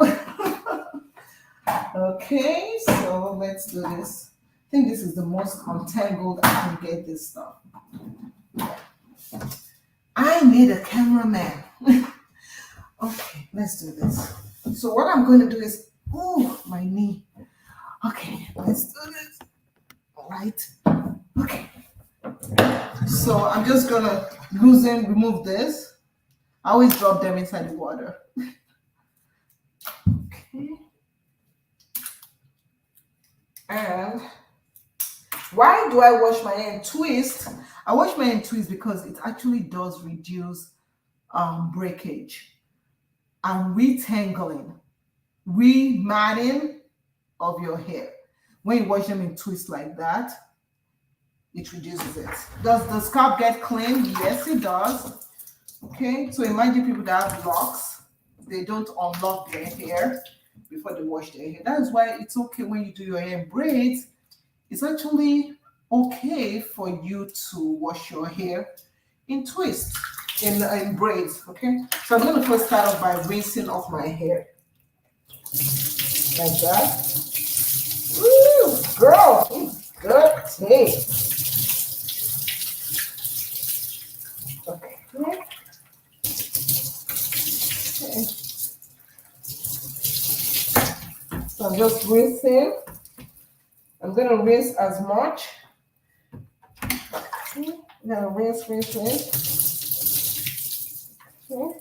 [SPEAKER 1] Okay, so let's do this. I think this is the most untangled I can get this stuff. I need a cameraman. Okay, let's do this. So what I'm going to do is, oh, my knee. Okay, let's do this. All right. Okay. So I'm just gonna remove this. I always drop them inside the water. Okay. And why do I wash my hair and twist? I wash my hair and twist because it actually does reduce breakage and retangling, rematting of your hair. When you wash them in twist like that, it reduces it. Does the scalp get clean? Yes, it does. Okay, so imagine people that have locks, they don't unlock their hair before they wash their hair. That is why it's okay when you do your hair in braids. It's actually okay for you to wash your hair in twist, in braids. Okay, so I'm going to first start off by rinsing off my hair like that. Woo, girl, good taste. Okay. Okay. So I'm just rinsing. I'm going to rinse as much. Okay. I'm going to rinse. Okay.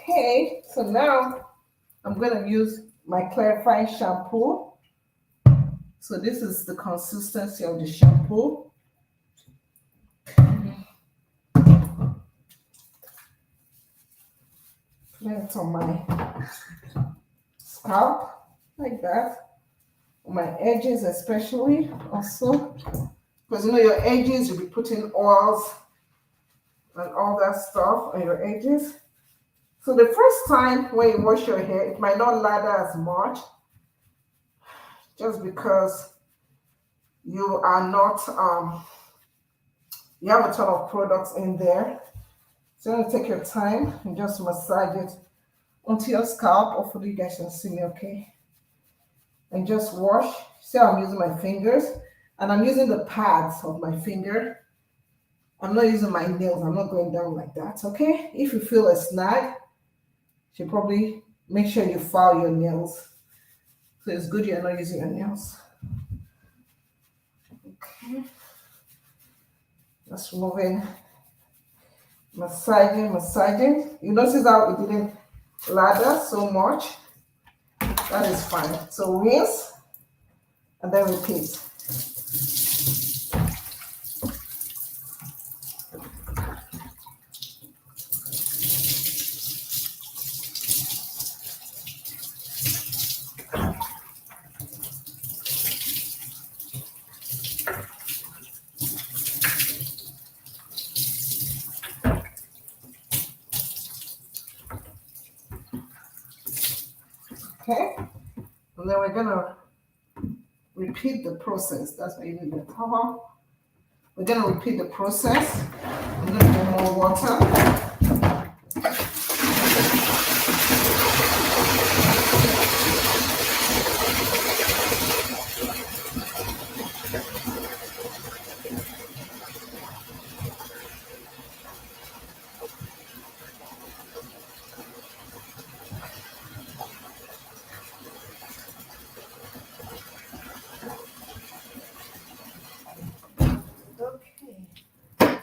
[SPEAKER 1] Okay, so now I'm going to use my clarifying shampoo. So this is the consistency of the shampoo. Put it on my scalp like that. On my edges especially also. Because you know your edges, you'll be putting oils and all that stuff on your edges. So the first time when you wash your hair, it might not lather as much just because you are not, you have a ton of products in there. So you're gonna take your time and just massage it onto your scalp. Hopefully you guys can see me okay. And just wash. See how I'm using my fingers? And I'm using the pads of my finger. I'm not using my nails. I'm not going down like that, okay? If you feel a snag, you should probably make sure you file your nails. So it's good you're not using your nails. Okay. Just moving, massaging. You notice how it didn't lather so much? That is fine. So rinse and then repeat. Okay, and then we're gonna repeat the process. That's why you need the towel. We're gonna repeat the process. I'm gonna get more water. Okay.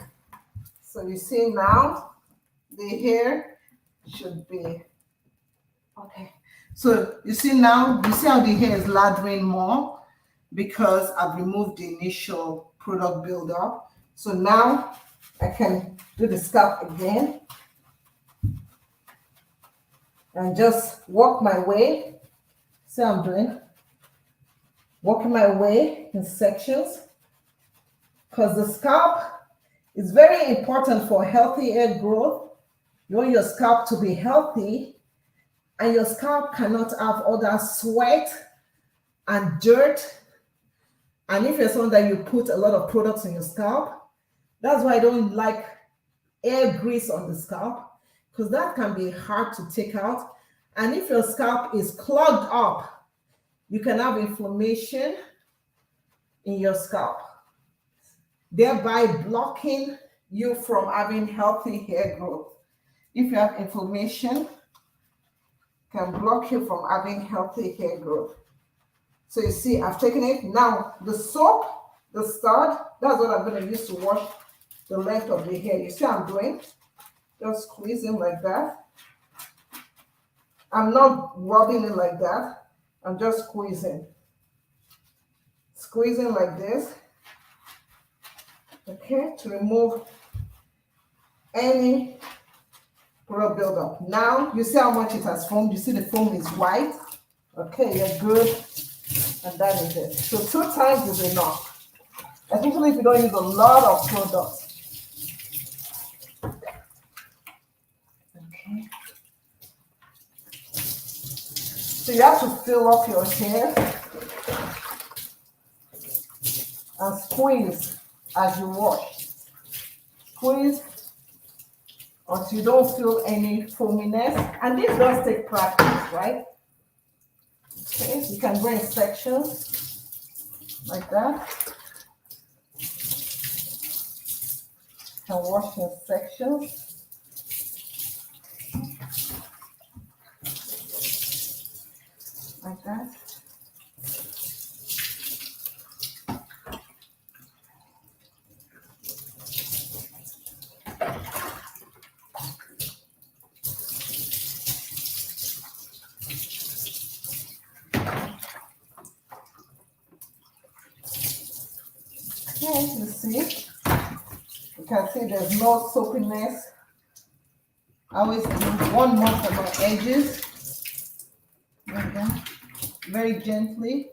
[SPEAKER 1] So you see now the hair should be okay. So you see now, you see how the hair is lathering more because I've removed the initial product buildup. So now I can do the scalp again and just work my way. See how I'm doing? Working my way in sections because the scalp is very important for healthy hair growth. You want your scalp to be healthy, and your scalp cannot have all that sweat and dirt. And if you're someone that you put a lot of products on your scalp, that's why I don't like hair grease on the scalp, because that can be hard to take out. And if your scalp is clogged up, you can have inflammation in your scalp, thereby blocking you from having healthy hair growth. If you have inflammation, can block you from having healthy hair growth. So you see, I've taken it. Now, the soap, the stud, that's what I'm going to use to wash the length of the hair. You see what I'm doing? Just squeezing like that. I'm not rubbing it like that. I'm just squeezing. Squeezing like this. Okay, to remove any product buildup. Now, you see how much it has foamed. You see the foam is white. Okay, you're good. And that is it. So 2 times is enough. Especially if you don't use a lot of product. Okay. So you have to fill up your hair and squeeze as you wash. Squeeze until you don't feel any foaminess. And this does take practice, right? Okay, you can go in sections like that. You can wash in sections. Like that. Okay, you see, you can see there's no soapiness. I always do 1 more for my edges. Like that. Very gently.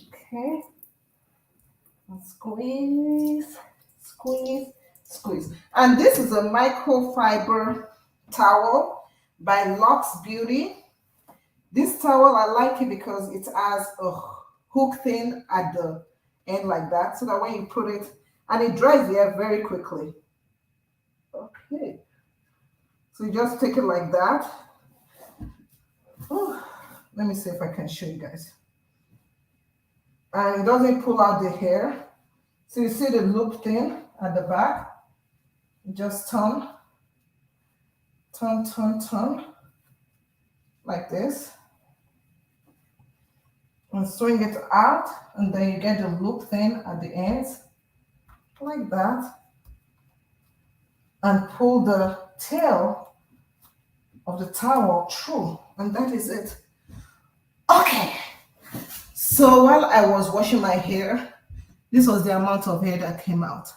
[SPEAKER 1] Okay. And squeeze, squeeze, squeeze. And this is a microfiber towel by Lux Beauty. This towel, I like it because it has a hook thing at the end like that, so that when you put it, and it dries the hair very quickly. Okay. So you just take it like that. Oh, let me see if I can show you guys. And it doesn't pull out the hair. So you see the loop thing at the back. Just turn, turn, turn, turn, like this. And swing it out, and then you get the loop thing at the ends, like that. And pull the tail of the towel through, and that is it. Okay. So while I was washing my hair, this was the amount of hair that came out.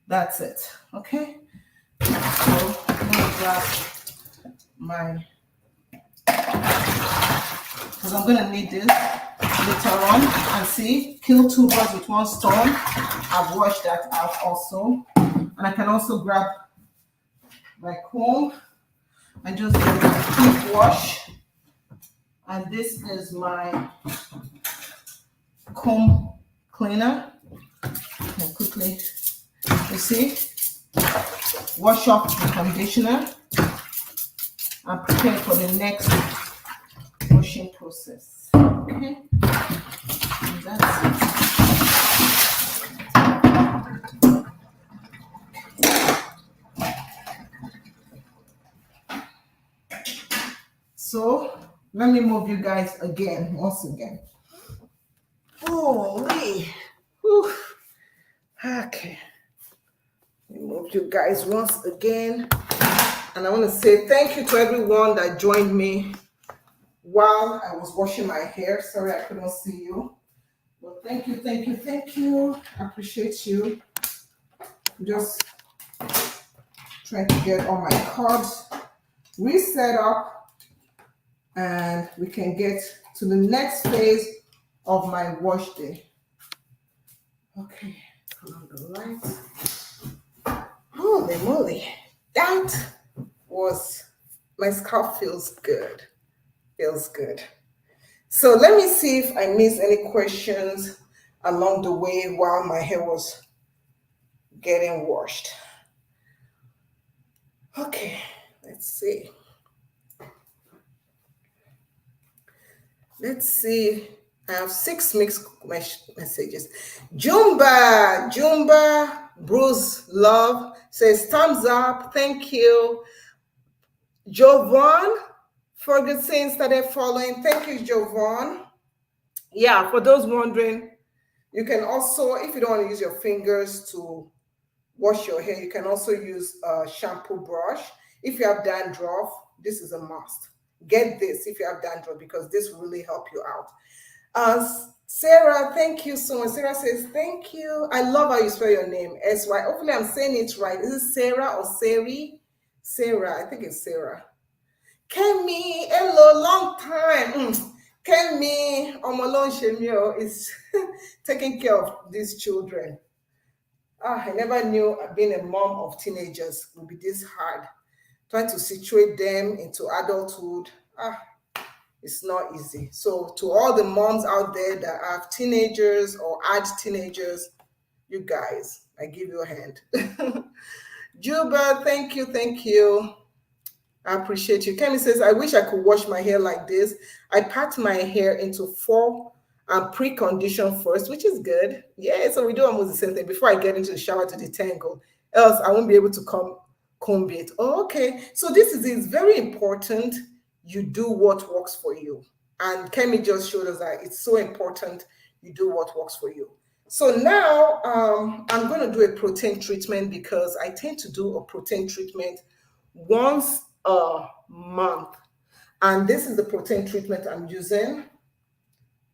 [SPEAKER 1] That's it. Okay. So I'm gonna grab my, because I'm gonna need this later on. And see, kill 2 birds with 1 stone. I've washed that out also, and I can also grab my comb and just do a quick wash. And this is my comb cleaner. And quickly, you see, wash off the conditioner and prepare for the next washing process. Okay, and that's it. So let me move you guys again, once again. Holy, whew. Okay. Let me move you guys once again. And I want to say thank you to everyone that joined me while I was washing my hair. Sorry I couldn't see you. But thank you, thank you, thank you. I appreciate you. Just trying to get all my cards reset up, and we can get to the next phase of my wash day. Okay, turn on the light. Holy moly, that was, my scalp feels good. Feels good. So let me see if I missed any questions along the way while my hair was getting washed. Okay, let's see. Let's see. I have 6 mixed messages. Jumba, Bruce Love says thumbs up. Thank you. Jovan Ferguson started following. Thank you, Jovan. Yeah, for those wondering, you can also, if you don't want to use your fingers to wash your hair, you can also use a shampoo brush. If you have dandruff, this is a must. Get this if you have dandruff, because this will really help you out. Sarah, thank you so much. Sarah says, thank you. I love how you spell your name, S-Y. Hopefully I'm saying it right. Is it Sarah or Sari? Sarah, I think it's Sarah. Kemi, hello, long time. Kemi, Omolon Shemio is taking care of these children. I never knew being a mom of teenagers would be this hard. Trying to situate them into adulthood, it's not easy. So to all the moms out there that have teenagers or had teenagers, you guys, I give you a hand. Juba, thank you, thank you. I appreciate you. Kemi says, I wish I could wash my hair like this. I pat my hair into 4 and pre-condition first, which is good. Yeah, so we do almost the same thing before I get into the shower to detangle. Else I won't be able to comb it. Oh, okay. So this is it's very important you do what works for you. And Kemi just showed us that it's so important you do what works for you. So now I'm going to do a protein treatment, because I tend to do a protein treatment once a month. And this is the protein treatment I'm using.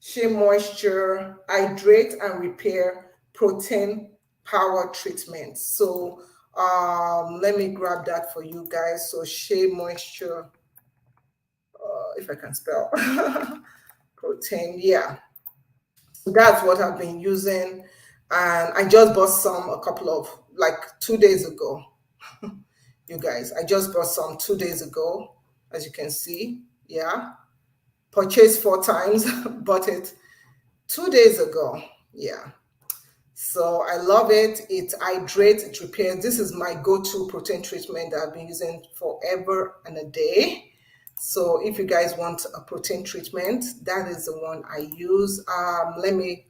[SPEAKER 1] Shea Moisture Hydrate and Repair Protein Power Treatment. So let me grab that for you guys. So Shea Moisture, if I can spell, protein, yeah. That's what I've been using. And I just bought some a couple of, like 2 days ago. You guys, I just bought some 2 days ago, as you can see. Yeah. Purchased 4 times, bought it 2 days ago. Yeah. So I love it. It hydrates, it repairs. This is my go-to protein treatment that I've been using forever and a day. So if you guys want a protein treatment, that is the one I use. Let me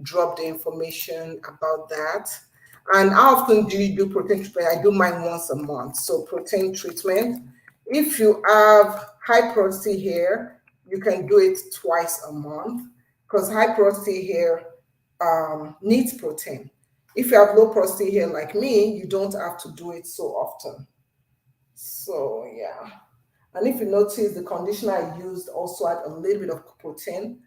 [SPEAKER 1] drop the information about that. And how often do you do protein treatment? I do mine once a month. So protein treatment, if you have high porosity hair, you can do it twice a month, because high porosity hair needs protein. If you have low porosity hair like me, you don't have to do it so often. So yeah. And if you notice, the conditioner I used also had a little bit of protein.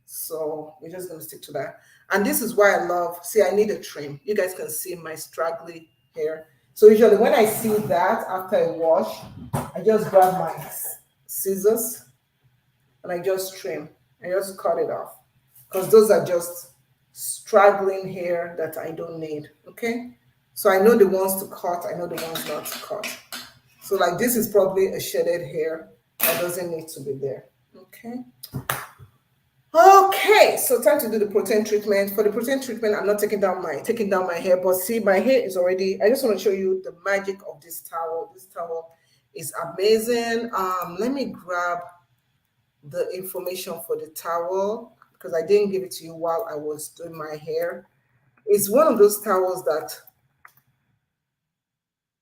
[SPEAKER 1] So we're just going to stick to that. And this is why I love, see, I need a trim. You guys can see my straggly hair. So usually when I see that after I wash, I just grab my scissors and I just trim. I just cut it off, because those are just straggling hair that I don't need. Okay. So I know the ones to cut, I know the ones not to cut. So like this is probably a shedded hair that doesn't need to be there. Okay. Okay, so time to do the protein treatment. For the protein treatment, I'm not taking down my hair, but see, my hair is already, I just want to show you the magic of this towel. This towel is amazing. Let me grab the information for the towel, because I didn't give it to you while I was doing my hair. It's one of those towels that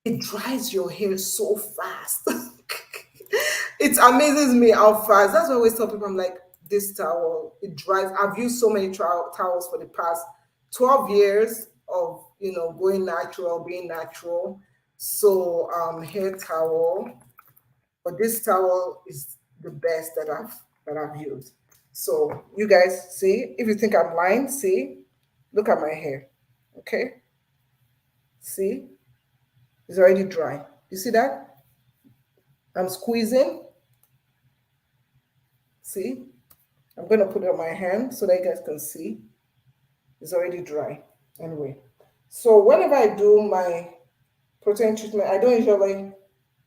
[SPEAKER 1] it dries your hair so fast. It amazes me how fast. That's why I always tell people, I'm like, this towel, it dries. I've used so many towels for the past 12 years of, going natural, being natural. So hair towel, but this towel is the best that I've used. So you guys see, if you think I'm lying, see, look at my hair. Okay. See, it's already dry. You see that? I'm squeezing. See, I'm going to put it on my hand so that you guys can see. It's already dry. Anyway, so whenever I do my protein treatment, I don't usually,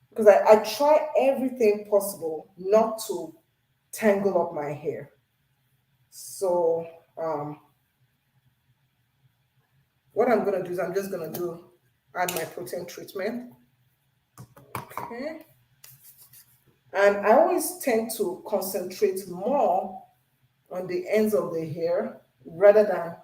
[SPEAKER 1] because I try everything possible not to tangle up my hair. So what I'm going to do is I'm just going to add my protein treatment. Okay. And I always tend to concentrate more on the ends of the hair rather than,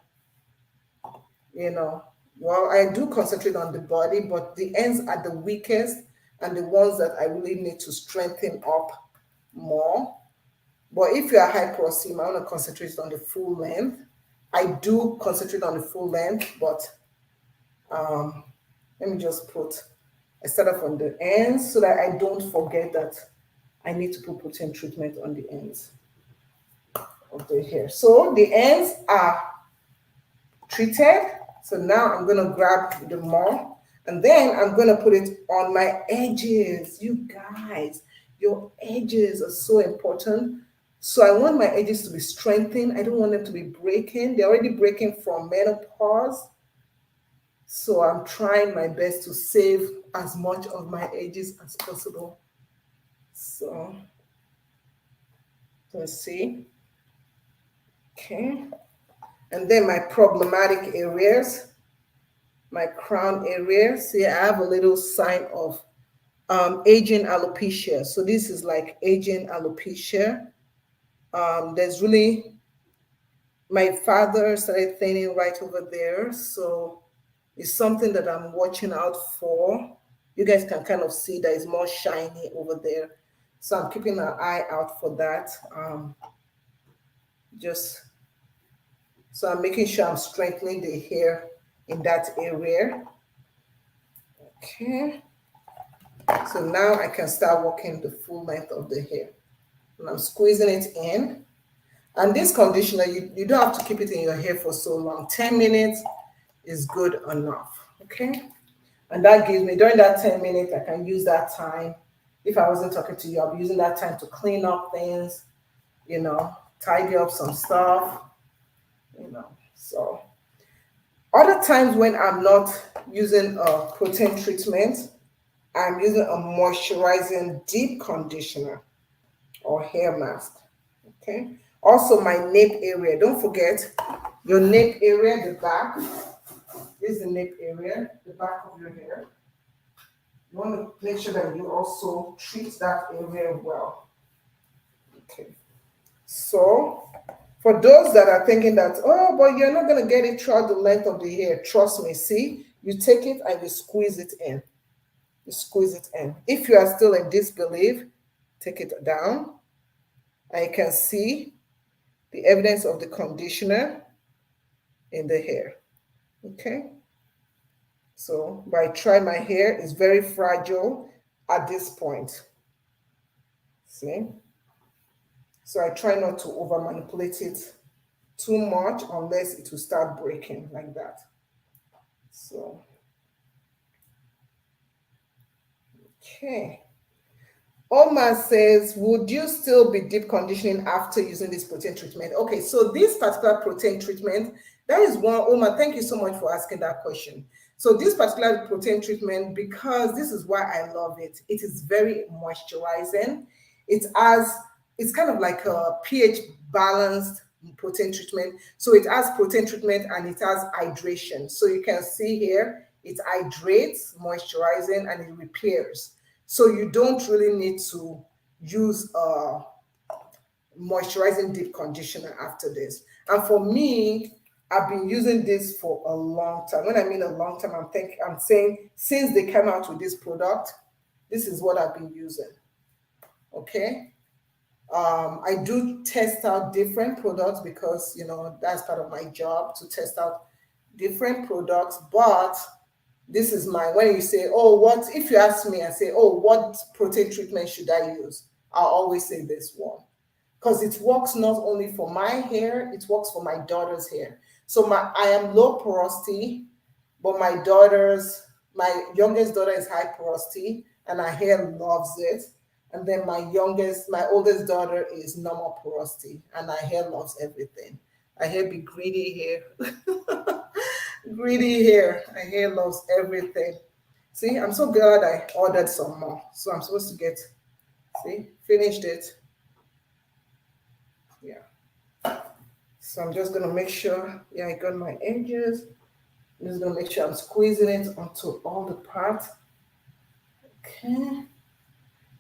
[SPEAKER 1] well, I do concentrate on the body, but the ends are the weakest and the ones that I really need to strengthen up more. But if you are high porosity, I want to concentrate on the full length. I do concentrate on the full length, but let me just put, I start off on the ends so that I don't forget that I need to put protein treatment on the ends of the hair. So the ends are treated. So now I'm going to grab the more and then I'm going to put it on my edges. You guys, your edges are so important. So I want my edges to be strengthened. I don't want them to be breaking. They're already breaking from menopause. So I'm trying my best to save as much of my edges as possible. So let's see. Okay. And then my problematic areas, my crown area. See, I have a little sign of aging alopecia. So this is like aging alopecia. There's really, my father started thinning right over there. So it's something that I'm watching out for. You guys can kind of see that it's more shiny over there. So I'm keeping an eye out for that. Just so I'm making sure I'm strengthening the hair in that area. Okay. So now I can start working the full length of the hair. And I'm squeezing it in. And this conditioner, you don't have to keep it in your hair for so long. 10 minutes is good enough. Okay. And that gives me, during that 10 minutes, I can use that time. If I wasn't talking to you, I'll be using that time to clean up things, tidy up some stuff, So other times when I'm not using a protein treatment, I'm using a moisturizing deep conditioner or hair mask. Okay. Also my nape area. Don't forget your nape area, the back. This is the nape area, the back of your hair. You want to make sure that you also treat that area well. Okay. So for those that are thinking that, oh, but you're not going to get it throughout the length of the hair, trust me. See, you take it and you squeeze it in. You squeeze it in. If you are still in disbelief, take it down. I can see the evidence of the conditioner in the hair. Okay. So, but I try, my hair is very fragile at this point. See? So I try not to over manipulate it too much unless it will start breaking like that. So, okay. Omar says, would you still be deep conditioning after using this protein treatment? Okay, so this particular protein treatment, that is one, Omar, thank you so much for asking that question. So this particular protein treatment, because this is why I love it, it is very moisturizing. It's kind of like a pH balanced protein treatment. So it has protein treatment and it has hydration. So you can see here, it hydrates, moisturizing, and it repairs. So you don't really need to use a moisturizing deep conditioner after this. And for me, I've been using this for a long time. When I mean a long time, I'm saying since they came out with this product, this is what I've been using. Okay. I do test out different products because that's part of my job, to test out different products. But this is when you say, oh, what, if you ask me and say, oh, what protein treatment should I use? I'll always say this one, because it works not only for my hair, it works for my daughter's hair. So I am low porosity, but my youngest daughter is high porosity and her hair loves it. And then my oldest daughter is normal porosity and her hair loves everything. Her hair be greedy hair. Greedy hair. Her hair loves everything. See, I'm so glad I ordered some more. So I'm supposed to finished it. Yeah. So I'm just gonna make sure, I got my edges. I'm just gonna make sure I'm squeezing it onto all the parts. Okay.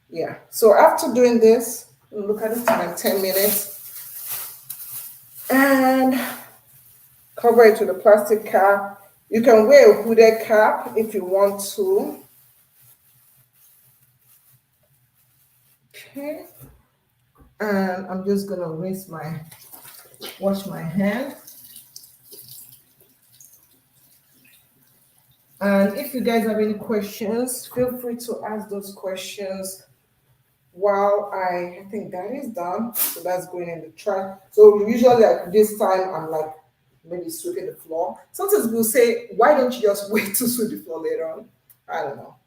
[SPEAKER 1] Yeah. So after doing this, look at the time, 10 minutes. and cover it with a plastic cap. You can wear a hooded cap if you want to. Okay, and I'm just gonna wash my hand. And if you guys have any questions, feel free to ask those questions while I think that is done. So that's going in the trash. So usually at this time, I'm like maybe sweeping the floor. Sometimes we'll say, why don't you just wait to sweep the floor later on? I don't know.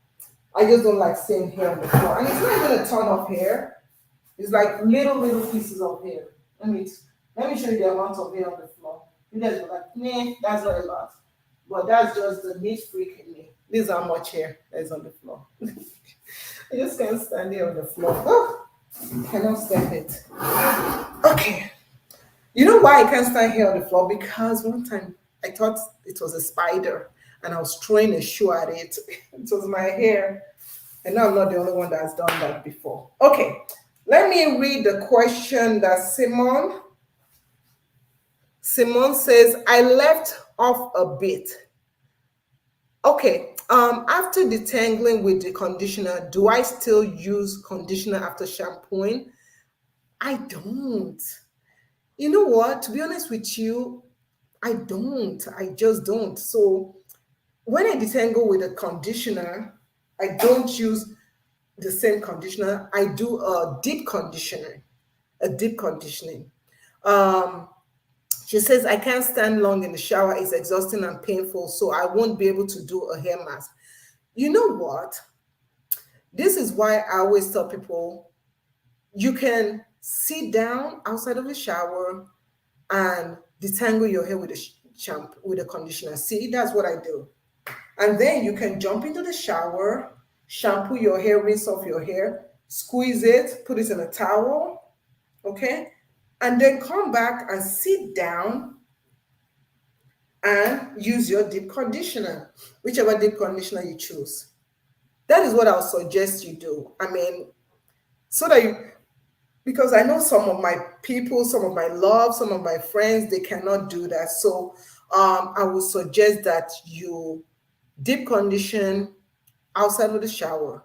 [SPEAKER 1] I just don't like seeing hair on the floor. And it's not even a ton of hair. It's like little pieces of hair. Let me show you the amount of hair on the floor. You guys are like, nah, that's not a lot. But that's just the neat freak in me. This is how much hair that is on the floor. I just can't stand here on the floor. Oh, cannot stand it. Okay. You know why I can't stand here on the floor? Because one time I thought it was a spider and I was throwing a shoe at it. It was my hair. And now I'm not the only one that has done that before. Okay. Let me read the question that Simone says, I left off a bit. Okay, after detangling with the conditioner, do I still use conditioner after shampooing? I don't. You know what? To be honest with you, I don't. I just don't. So when I detangle with a conditioner, I don't use the same conditioner. I do a deep conditioner, a deep conditioning. Um, she says, I can't stand long in the shower. It's exhausting and painful, so I won't be able to do a hair mask. You know what? This is why I always tell people you can sit down outside of the shower and detangle your hair with a shampoo, with a conditioner. See, that's what I do. And then you can jump into the shower, shampoo your hair, rinse off your hair, squeeze it, put it in a towel, okay? And then come back and sit down and use your deep conditioner, whichever deep conditioner you choose. That is what I'll suggest you do. I mean, so that you, because I know some of my people, some of my love, some of my friends, they cannot do that. So I would suggest that you deep condition outside of the shower.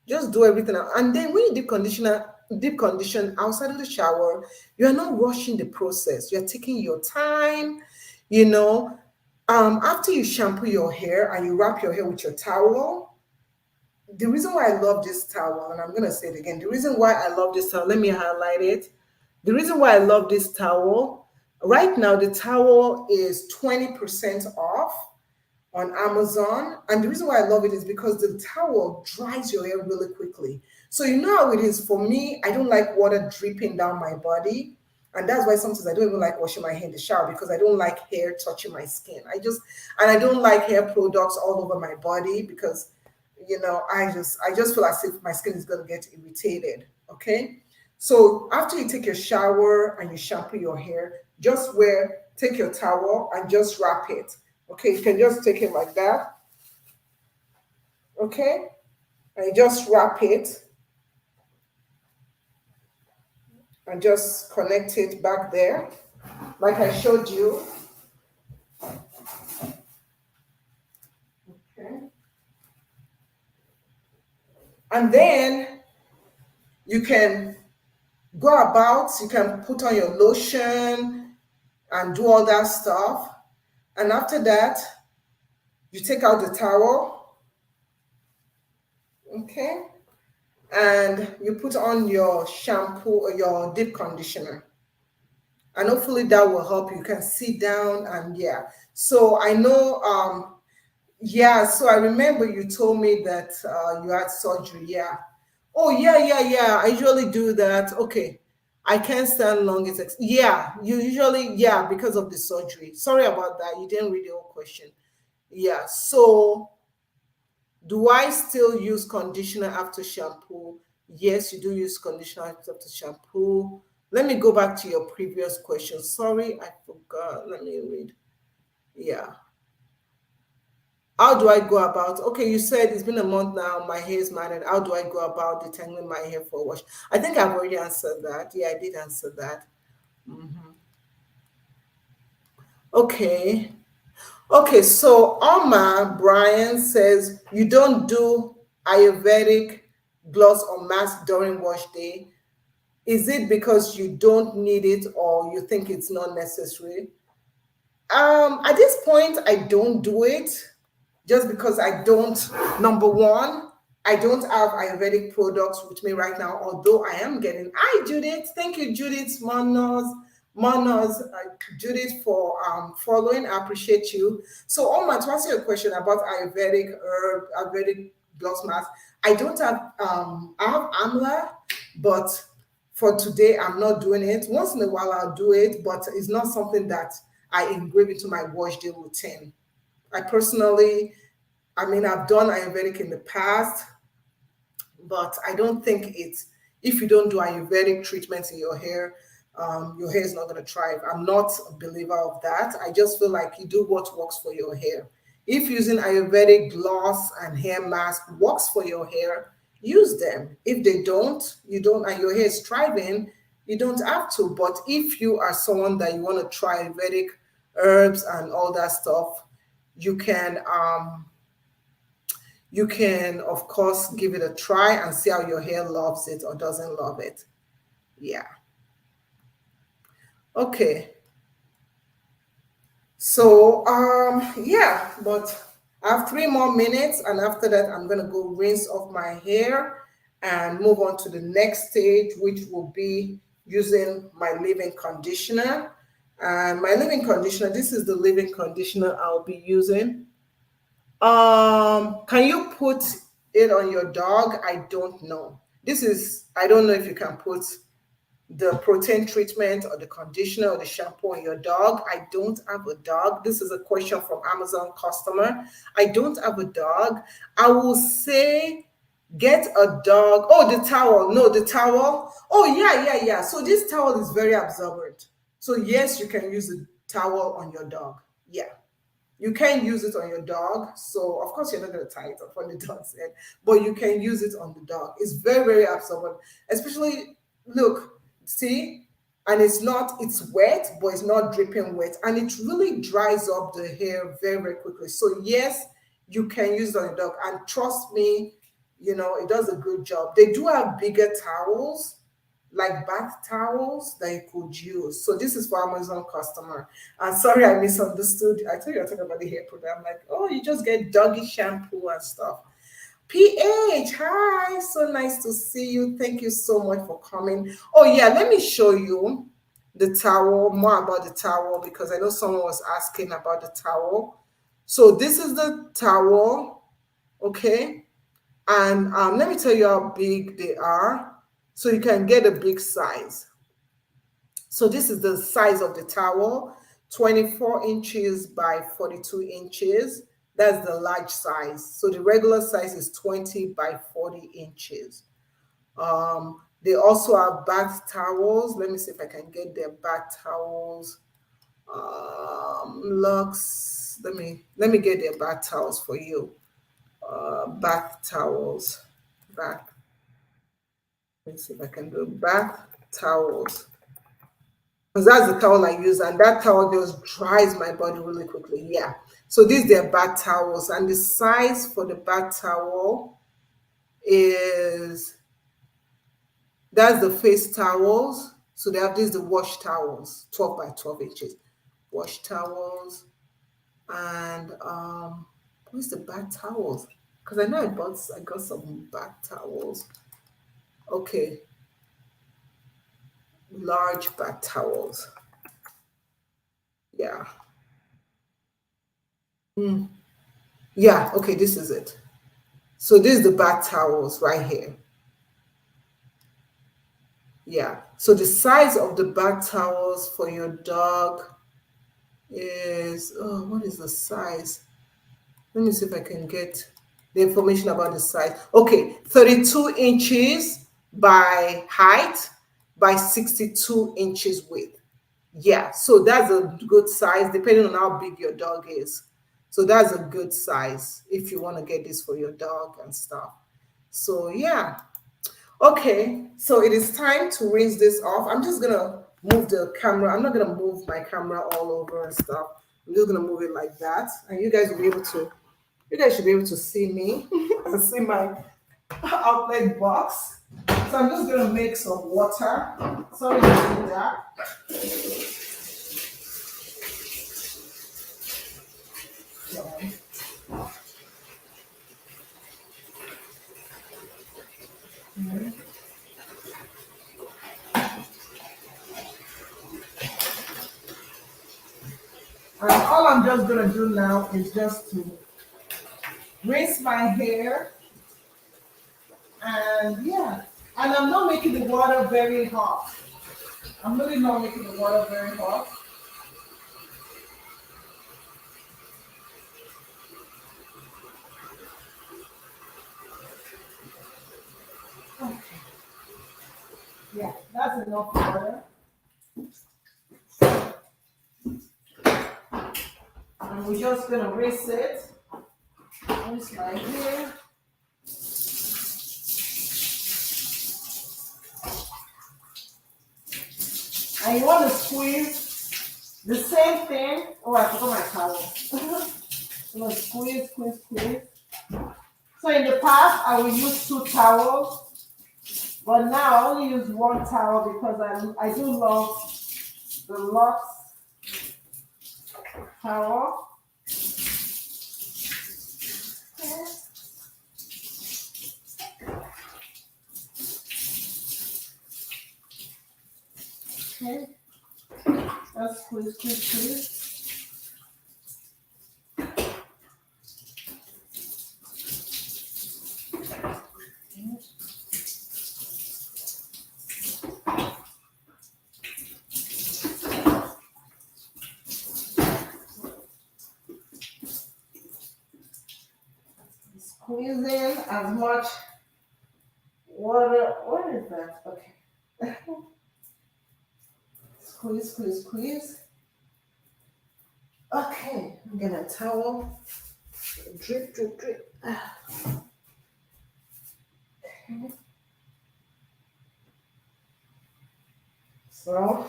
[SPEAKER 1] Just do everything. And then when you deep condition outside of the shower, you are not rushing the process. You're taking your time, you know. After you shampoo your hair and you wrap your hair with your towel, the reason why I love this towel, and I'm going to say it again, the reason why I love this towel, let me highlight it. The reason why I love this towel, right now, the towel is 20% off on Amazon. And the reason why I love it is because the towel dries your hair really quickly. So you know how it is for me, I don't like water dripping down my body. And that's why sometimes I don't even like washing my hair in the shower because I don't like hair touching my skin. And I don't like hair products all over my body because I just feel as if my skin is gonna get irritated. Okay. So after you take your shower and you shampoo your hair, take your towel and just wrap it. Okay, you can just take it like that. Okay, and you just wrap it and just connect it back there, like I showed you. Okay, and then you can you can put on your lotion and do all that stuff. And after that, you take out the towel, okay, and you put on your shampoo or your deep conditioner. And hopefully that will help you. You can sit down and yeah. So I know, yeah, so I remember you told me that you had surgery. Yeah. Oh, yeah. I usually do that. Okay. I can't stand long. Yeah, you usually, yeah, because of the surgery. Sorry about that. You didn't read the whole question. Yeah. So do I still use conditioner after shampoo? Yes, you do use conditioner after shampoo. Let me go back to your previous question. Sorry, I forgot. Let me read. Yeah. How do I go about? Okay, you said it's been a month now. My hair is matted. How do I go about detangling my hair for a wash? I think I've already answered that. Yeah, I did answer that. Mhm. Okay. Okay, so Omar Brian says you don't do Ayurvedic gloss or mask during wash day. Is it because you don't need it or you think it's not necessary? At this point, I don't do it just because I don't. Number one, I don't have Ayurvedic products with me right now, although I am getting. Hi, Judith. Thank you, Judith Manos, Judith, for following. I appreciate you. So, Omar, to answer your question about Ayurvedic herb, Ayurvedic gloss mask, I don't have. I have Amla, but for today, I'm not doing it. Once in a while, I'll do it, but it's not something that I engrave into my wash day routine. I personally, I mean, I've done Ayurvedic in the past, but I don't think it's, if you don't do Ayurvedic treatments in your hair is not going to thrive. I'm not a believer of that. I just feel like you do what works for your hair. If using Ayurvedic gloss and hair mask works for your hair, use them. If they don't, you don't, and your hair is thriving, you don't have to. But if you are someone that you want to try Ayurvedic herbs and all that stuff, you can um, you can of course give it a try and see how your hair loves it or doesn't love it. Yeah. Okay. So yeah, but I have 3 more minutes, and after that I'm gonna go rinse off my hair and move on to the next stage, which will be using my leave-in conditioner. And my leave-in conditioner, this is the leave-in conditioner I'll be using. Can you put it on your dog? I don't know. I don't know if you can put the protein treatment or the conditioner or the shampoo on your dog. I don't have a dog. This is a question from Amazon customer. I don't have a dog. I will say get a dog. Oh, the towel. No, the towel. Oh, yeah, yeah, yeah. So this towel is very absorbent. So yes, you can use the towel on your dog. Yeah, you can use it on your dog. So of course you're not going to tie it up on the dog's head, but you can use it on the dog. It's very, very absorbent. Especially, look, see, and it's wet, but it's not dripping wet. And it really dries up the hair very, very quickly. So yes, you can use it on your dog. And trust me, it does a good job. They do have bigger towels, like bath towels that you could use. So this is for Amazon customer. And sorry, I misunderstood. I thought you were talking about the hair product. I'm like, oh, you just get doggy shampoo and stuff. PH, hi, so nice to see you. Thank you so much for coming. Oh yeah, let me show you the towel, more about the towel, because I know someone was asking about the towel. So this is the towel, okay? And let me tell you how big they are so you can get a big size. So this is the size of the towel, 24 inches by 42 inches. That's the large size. So the regular size is 20 by 40 inches. They also have bath towels. Let me see if I can get their bath towels. Lux. Let me get their bath towels for you. Bath towels. Bath. Let me see if I can do bath towels. Because that's the towel I use, and that towel just dries my body really quickly. Yeah. So these are bath towels, and the size for the bath towel is that's the face towels. So they have these the wash towels, 12 by 12 inches. Wash towels. And what's the bath towels? Because I know I got some bath towels. Okay. Large bath towels. Yeah. Mm. Yeah, okay, this is it. So this is the bath towels right here. Yeah. So the size of the bath towels for your dog is, oh, what is the size? Let me see if I can get the information about the size. Okay, 32 inches by height by 62 inches width. Yeah, so that's a good size depending on how big your dog is. So that's a good size if you want to get this for your dog and stuff. So yeah. Okay, so it is time to rinse this off. I'm just gonna move the camera. I'm not gonna move my camera all over and stuff. I'm just gonna move it like that, and you guys will be able to. You guys should be able to see me and see my outlet box. So I'm just gonna make some water. Sorry to do that. And all I'm just gonna do now is just to rinse my hair, and yeah, and I'm not making the water very hot. I'm really not making the water very hot. Okay. Yeah, that's enough water. And we're just gonna rinse it. Rinse my hair. And you want to squeeze the same thing. Oh, I forgot my towel. You want to squeeze, squeeze, squeeze. So in the past, I would use two towels, but now I only use one towel because I do love the Lux towel. Okay. Just squeeze, squeeze, squeeze. Squeezing as much water. What is that? Okay. Squeeze, squeeze, squeeze. Okay, I'm gonna towel. Drip, drip, drip. Okay. So,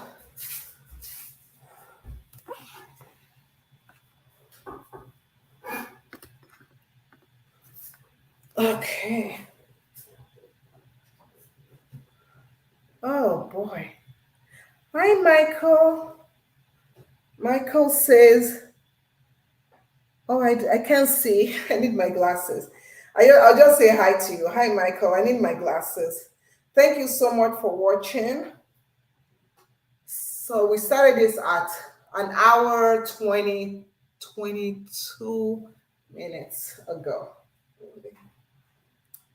[SPEAKER 1] okay. Oh boy. Hi, Michael. Michael says, oh, I can't see. I need my glasses. I'll just say hi to you. Hi, Michael. I need my glasses. Thank you so much for watching. So we started this at an hour 22 minutes ago.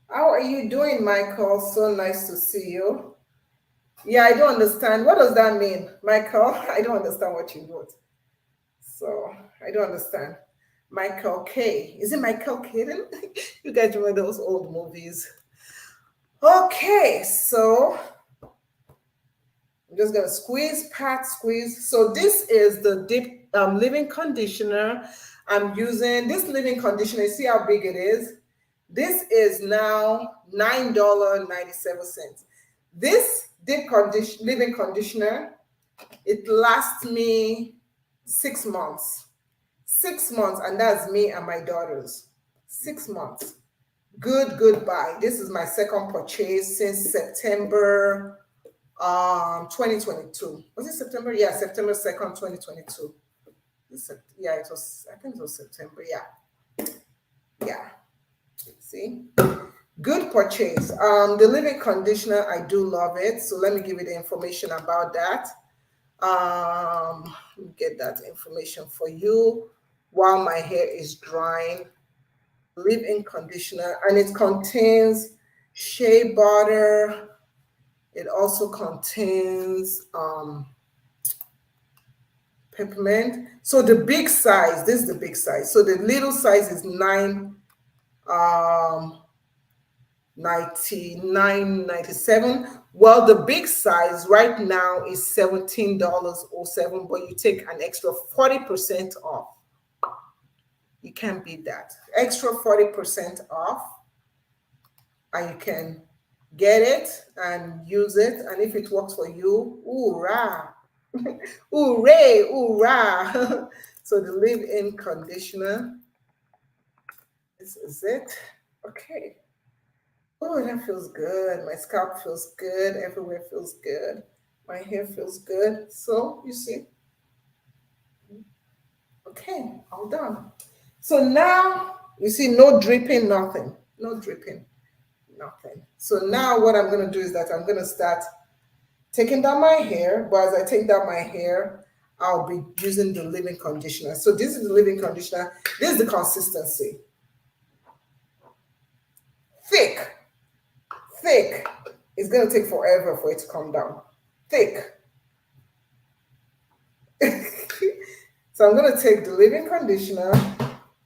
[SPEAKER 1] How are you doing, Michael? So nice to see you. Yeah, I don't understand. What does that mean, Michael? I don't understand what you wrote. So I don't understand. Michael K. Is it Michael Caden? You guys remember those old movies? Okay, so I'm just gonna squeeze, pat, squeeze. So this is the deep leave-in conditioner. I'm using this leave-in conditioner. See how big it is? This is now $9.97. This leave-in conditioner, it lasts me 6 months. 6 months, and that's me and my daughters. 6 months. Good buy. This is my second purchase since September 2022. Was it September? Yeah, September 2nd, 2022. Yeah, it was, I think it was September. Yeah. See? Good purchase. The leave-in conditioner, I do love it. So let me give you the information about that. Get that information for you while my hair is drying. Leave-in conditioner, and it contains shea butter. It also contains peppermint. So the big size, this is the big size. So the little size is 99.97. Well, the big size right now is $17.07, but you take an extra 40% off. You can't beat that. Extra 40% off, and you can get it and use it. And if it works for you, hoorah! Hooray, hoorah! So the leave-in conditioner, this is it. Okay. Oh, that feels good. My scalp feels good. Everywhere feels good. My hair feels good. So you see, okay, all done. So now you see no dripping, nothing. No dripping, nothing. So now what I'm going to do is that I'm going to start taking down my hair. But as I take down my hair, I'll be using the leave-in conditioner. So this is the leave-in conditioner. This is the consistency. Thick, thick. It's going to take forever for it to come down. Thick. So I'm going to take the leave-in conditioner.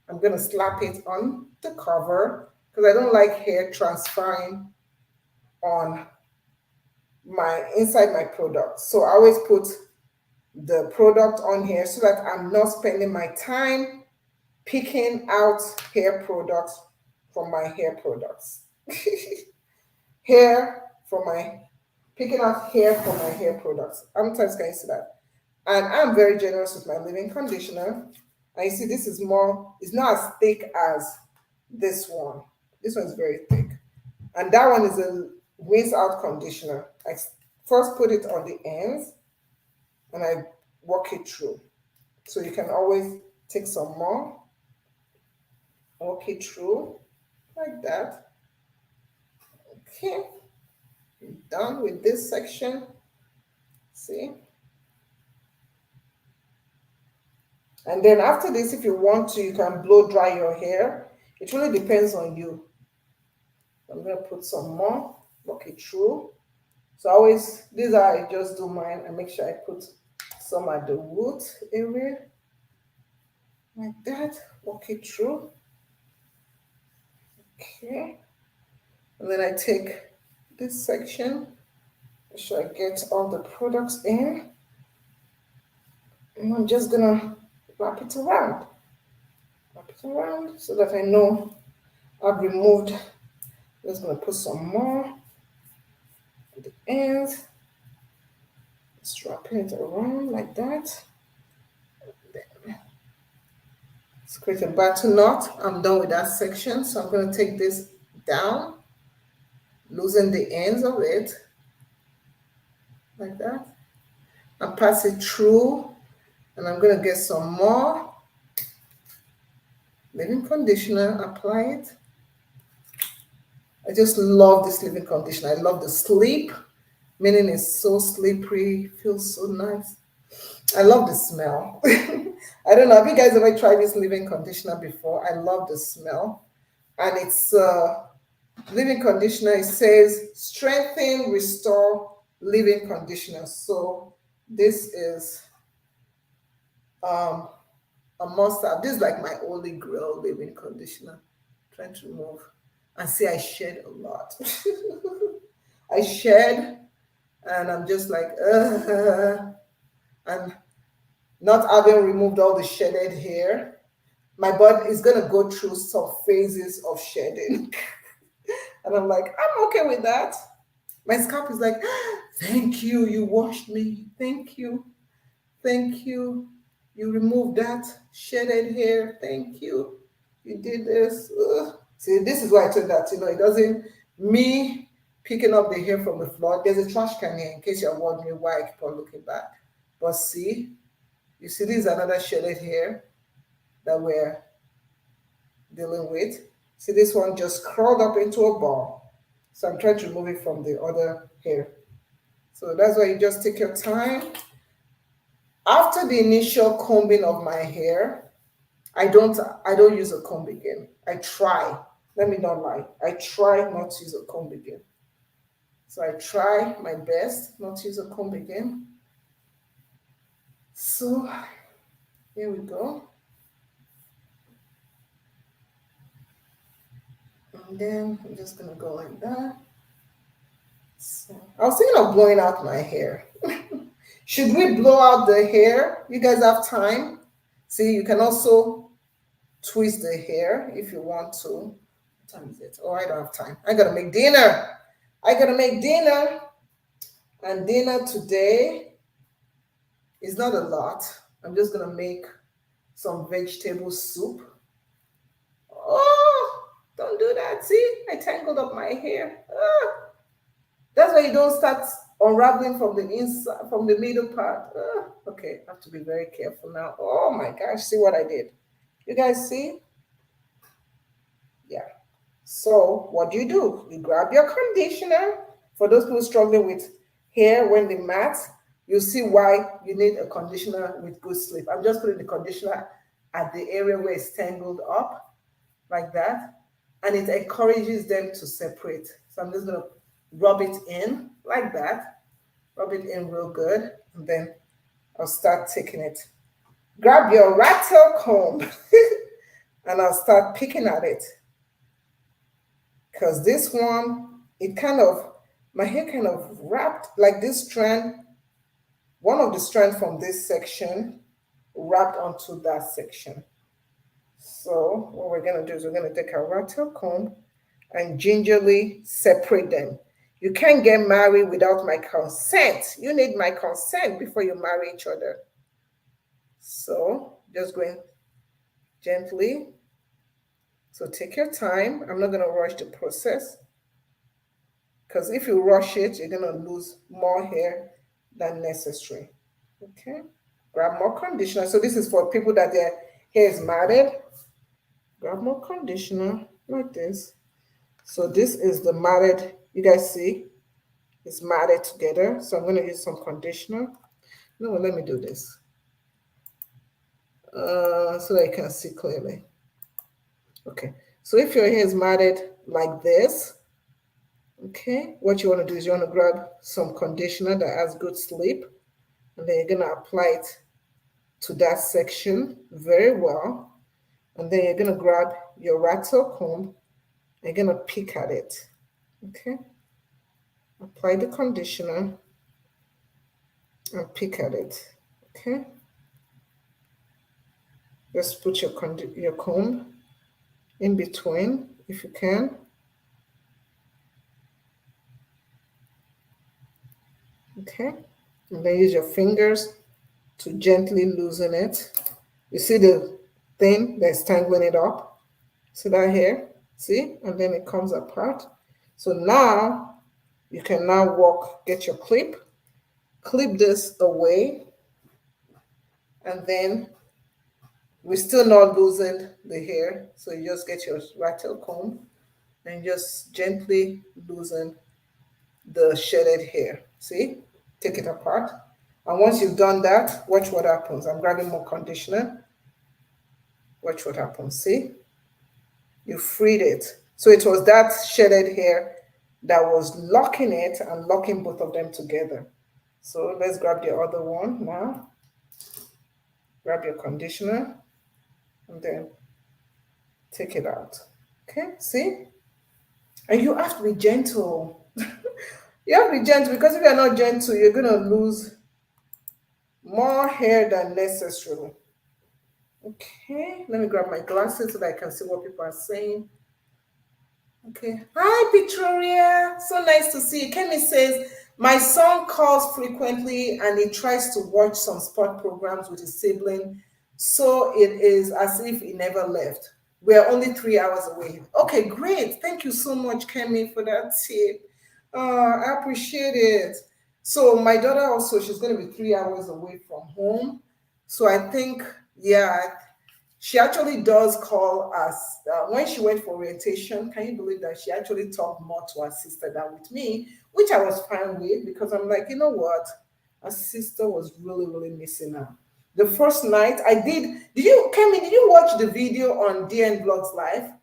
[SPEAKER 1] I'm going to slap it on the cover because I don't like hair transferring on my inside my product. So I always put the product on here so that I'm not spending my time picking out hair products from my hair products. Hair from my picking out hair from my hair products. How many times can you see that? And I'm very generous with my leave-in conditioner. And you see, this is more, it's not as thick as this one. This one is very thick. And that one is a rinse out conditioner. I first put it on the ends and I walk it through. So you can always take some more, walk it through like that. Okay, done with this section. See? And then after this, if you want to, you can blow dry your hair. It really depends on you. I'm going to put some more, walk it through. So always, these are, I just do mine. I make sure I put some at the root area. Like that, walk it through. Okay. And then I take this section, make sure I get all the products in. And I'm just gonna wrap it around. Wrap it around so that I know I've removed. I'm just gonna put some more at the end. Just wrapping it around like that. Let's create a battle knot. I'm done with that section. So I'm gonna take this down, loosen the ends of it like that, and pass it through. And I'm gonna get some more leave-in conditioner, apply it. I just love this leave-in conditioner. I love the sleep, meaning it's so slippery, feels so nice. I love the smell. I don't know, have you guys ever tried this leave-in conditioner before? I love the smell. And it's leave-in conditioner, it says strengthen, restore leave-in conditioner. So this is a must-have. This is like my holy grail leave-in conditioner. I'm trying to remove and see I shed a lot. I shed and I'm just like, and not having removed all the shedded hair, my body is gonna go through some phases of shedding. And I'm like, I'm okay with that. My scalp is like, thank you, you washed me. Thank you. Thank you. You removed that shedded hair. Thank you. You did this. Ugh. See, this is why I told that, it doesn't, me picking up the hair from the floor, there's a trash can here in case you're wondering why I keep on looking back. But see, you see, this is another shedded hair that we're dealing with. See, this one just crawled up into a ball. So I'm trying to remove it from the other hair. So that's why you just take your time. After the initial combing of my hair, I don't use a comb again. I try. Let me not lie. I try not to use a comb again. So I try my best not to use a comb again. So here we go. And then I'm just gonna go like that. So I was thinking of blowing out my hair. Should we blow out the hair? You guys have time? See, you can also twist the hair if you want to. What time is it? Oh, I don't have time. I gotta make dinner. And dinner today is not a lot. I'm just gonna make some vegetable soup. Oh, don't do that. See, I tangled up my hair. Ah, that's why you don't start unraveling from the inside, from the middle part. Ah, okay, I have to be very careful now. Oh my gosh, see what I did? You guys see? Yeah. So what do? You grab your conditioner. For those people struggling with hair when they mat, you see why you need a conditioner with good sleep. I'm just putting the conditioner at the area where it's tangled up, like that, and it encourages them to separate. So I'm just gonna rub it in like that, rub it in real good, and then I'll start taking it. Grab your rattle comb and I'll start picking at it. Because this one, it kind of, my hair kind of wrapped like this strand, one of the strands from this section wrapped onto that section. So what we're going to do is we're going to take our rattle comb and gingerly separate them. You can't get married without my consent. You need my consent before you marry each other. So just going gently. So take your time. I'm not going to rush the process, because if you rush it, you're going to lose more hair than necessary. Okay. Grab more conditioner. So this is for people that their hair is matted. Grab more conditioner like this. So this is the matted, you guys see, it's matted together. So I'm going to use some conditioner. No, let me do this so that you can see clearly. Okay, so if your hair is matted like this, okay, what you want to do is you want to grab some conditioner that has good sleep, and then you're going to apply it to that section very well. And then you're going to grab your rattle comb and you're going to pick at it. Okay, apply the conditioner and pick at it. Okay, just put your comb in between if you can. Okay, and then use your fingers to gently loosen it. You see the thing that's tangling it up? See that here? See? And then it comes apart. So now you can now get your clip this away, and then we're still not losing the hair. So you just get your rattle comb and just gently loosen the shedded hair. See? Take it apart. And once you've done that, watch what happens. I'm grabbing more conditioner. Watch what happens. See? You freed it. So it was that shedded hair that was locking it and locking both of them together. So let's grab the other one now. Grab your conditioner and then take it out. Okay, see? And you have to be gentle. You have to be gentle, because if you're not gentle, you're going to lose more hair than necessary. Okay, let me grab my glasses so that I can see what people are saying. Okay. Hi, Victoria. So nice to see you. Kemi says, my son calls frequently and he tries to watch some sport programs with his sibling. So it is as if he never left. We're only 3 hours away. Okay, great. Thank you so much, Kemi, for that tip. I appreciate it. So my daughter also, she's going to be 3 hours away from home. So I think, yeah, she actually does call us. When she went for orientation, can you believe that she actually talked more to her sister than with me, which I was fine with, because I'm like, you know what? Her sister was really, really missing her. The first night I did you watch the video on DN Vlogs Live?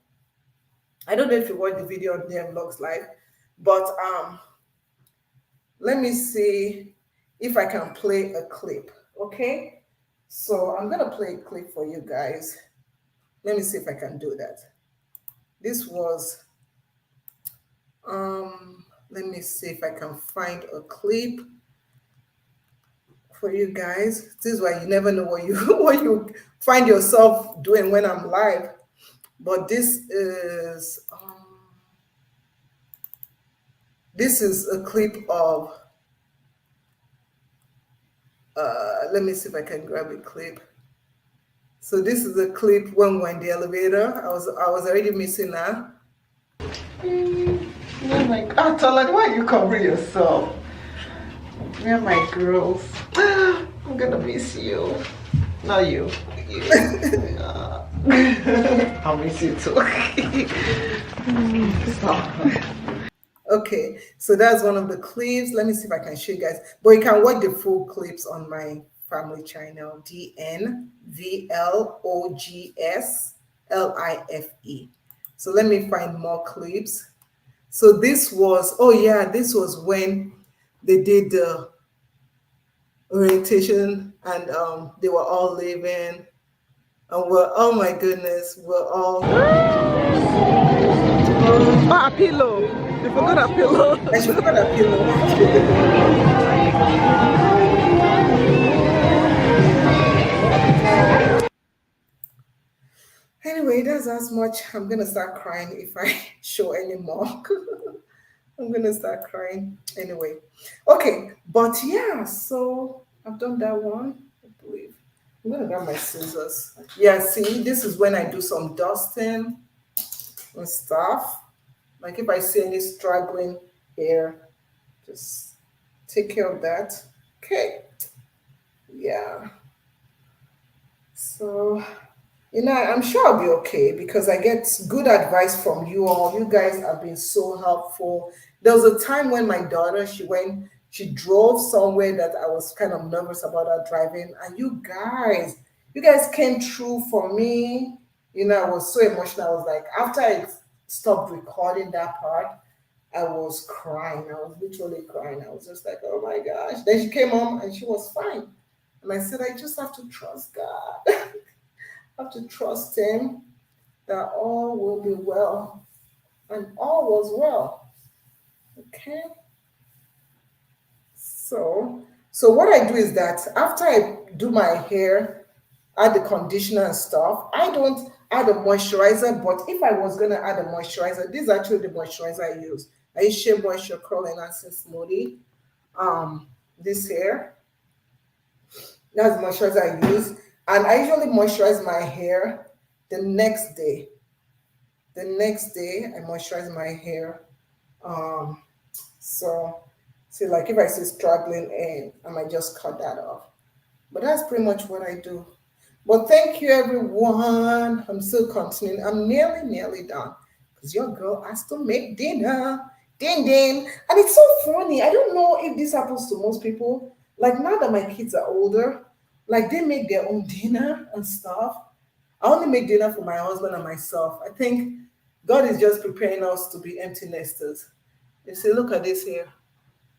[SPEAKER 1] I don't know if you watched the video on DN Vlogs Live, but let me see if I can play a clip, okay? So I'm gonna play a clip for you guys. Let me see if I can do that. This was, let me see if I can find a clip for you guys. This is why you never know what you what you find yourself doing when I'm live. But this is a clip of, let me see if I can grab a clip. So this is a clip when we're in the elevator. I was already missing her. Oh my God, Tola, why are you covering yourself? Where are my girls? I'm gonna miss you. Not you. Yeah. I'll miss you too. Okay, so that's one of the clips. Let me see if I can show you guys. But you can watch the full clips on my family channel, DNVLOGSLIFE. So let me find more clips. So this was, oh yeah, this was when they did the orientation and they were all leaving. And we're, oh my goodness, we're all.
[SPEAKER 2] Ah, a pillow. You forgot a pillow.
[SPEAKER 1] I should forgot a pillow. Anyway, that's as much. I'm gonna start crying if I show any more. I'm gonna start crying anyway. Okay, but yeah, so I've done that one, I believe. I'm gonna grab my scissors. Yeah, see, this is when I do some dusting and stuff. Like if I see any struggling hair, just take care of that. Okay, yeah. So I'm sure I'll be okay because I get good advice from you all. You guys have been so helpful. There was a time when my daughter, she drove somewhere that I was kind of nervous about her driving. And you guys came through for me. I was so emotional. I was like, after I stopped recording that part, I was crying. I was literally crying. I was just like, oh my gosh. Then she came home and she was fine. And I said, I just have to trust God. Have to trust Him that all will be well. And all was well. Okay. So what I do is that after I do my hair, add the conditioner and stuff, I don't add a moisturizer. But if I was gonna add a moisturizer, this is actually the moisturizer I use. I use Shea Moisture Curl Enhancing Smoothie. This hair. That's the moisturizer I use. And I usually moisturize my hair the next day. I moisturize my hair. Um, so see, like if I see struggling in, I might just cut that off. But that's pretty much what I do. But thank you, everyone. I'm still continuing. I'm nearly done because your girl has to make dinner. Ding ding. And it's so funny. I don't know if this happens to most people. Like now that my kids are older, like they make their own dinner and stuff. I only make dinner for my husband and myself. I think God is just preparing us to be empty nesters. You see, look at this here.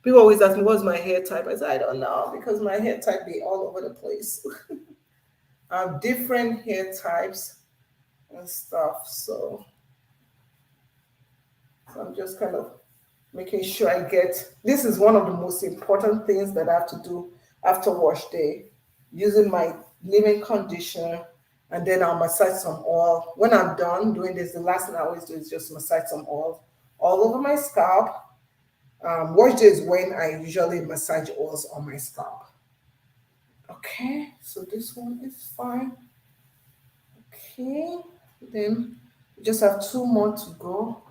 [SPEAKER 1] People always ask me, what's my hair type? I say, I don't know, because my hair type be all over the place. I have different hair types and stuff. So I'm just kind of making sure I get this is one of the most important things that I have to do after wash day, using my leave-in conditioner, and then I'll massage some oil. When I'm done doing this, the last thing I always do is just massage some oil all over my scalp. Wash day is when I usually massage oils on my scalp. Okay, so this one is fine. Okay, then we just have two more to go.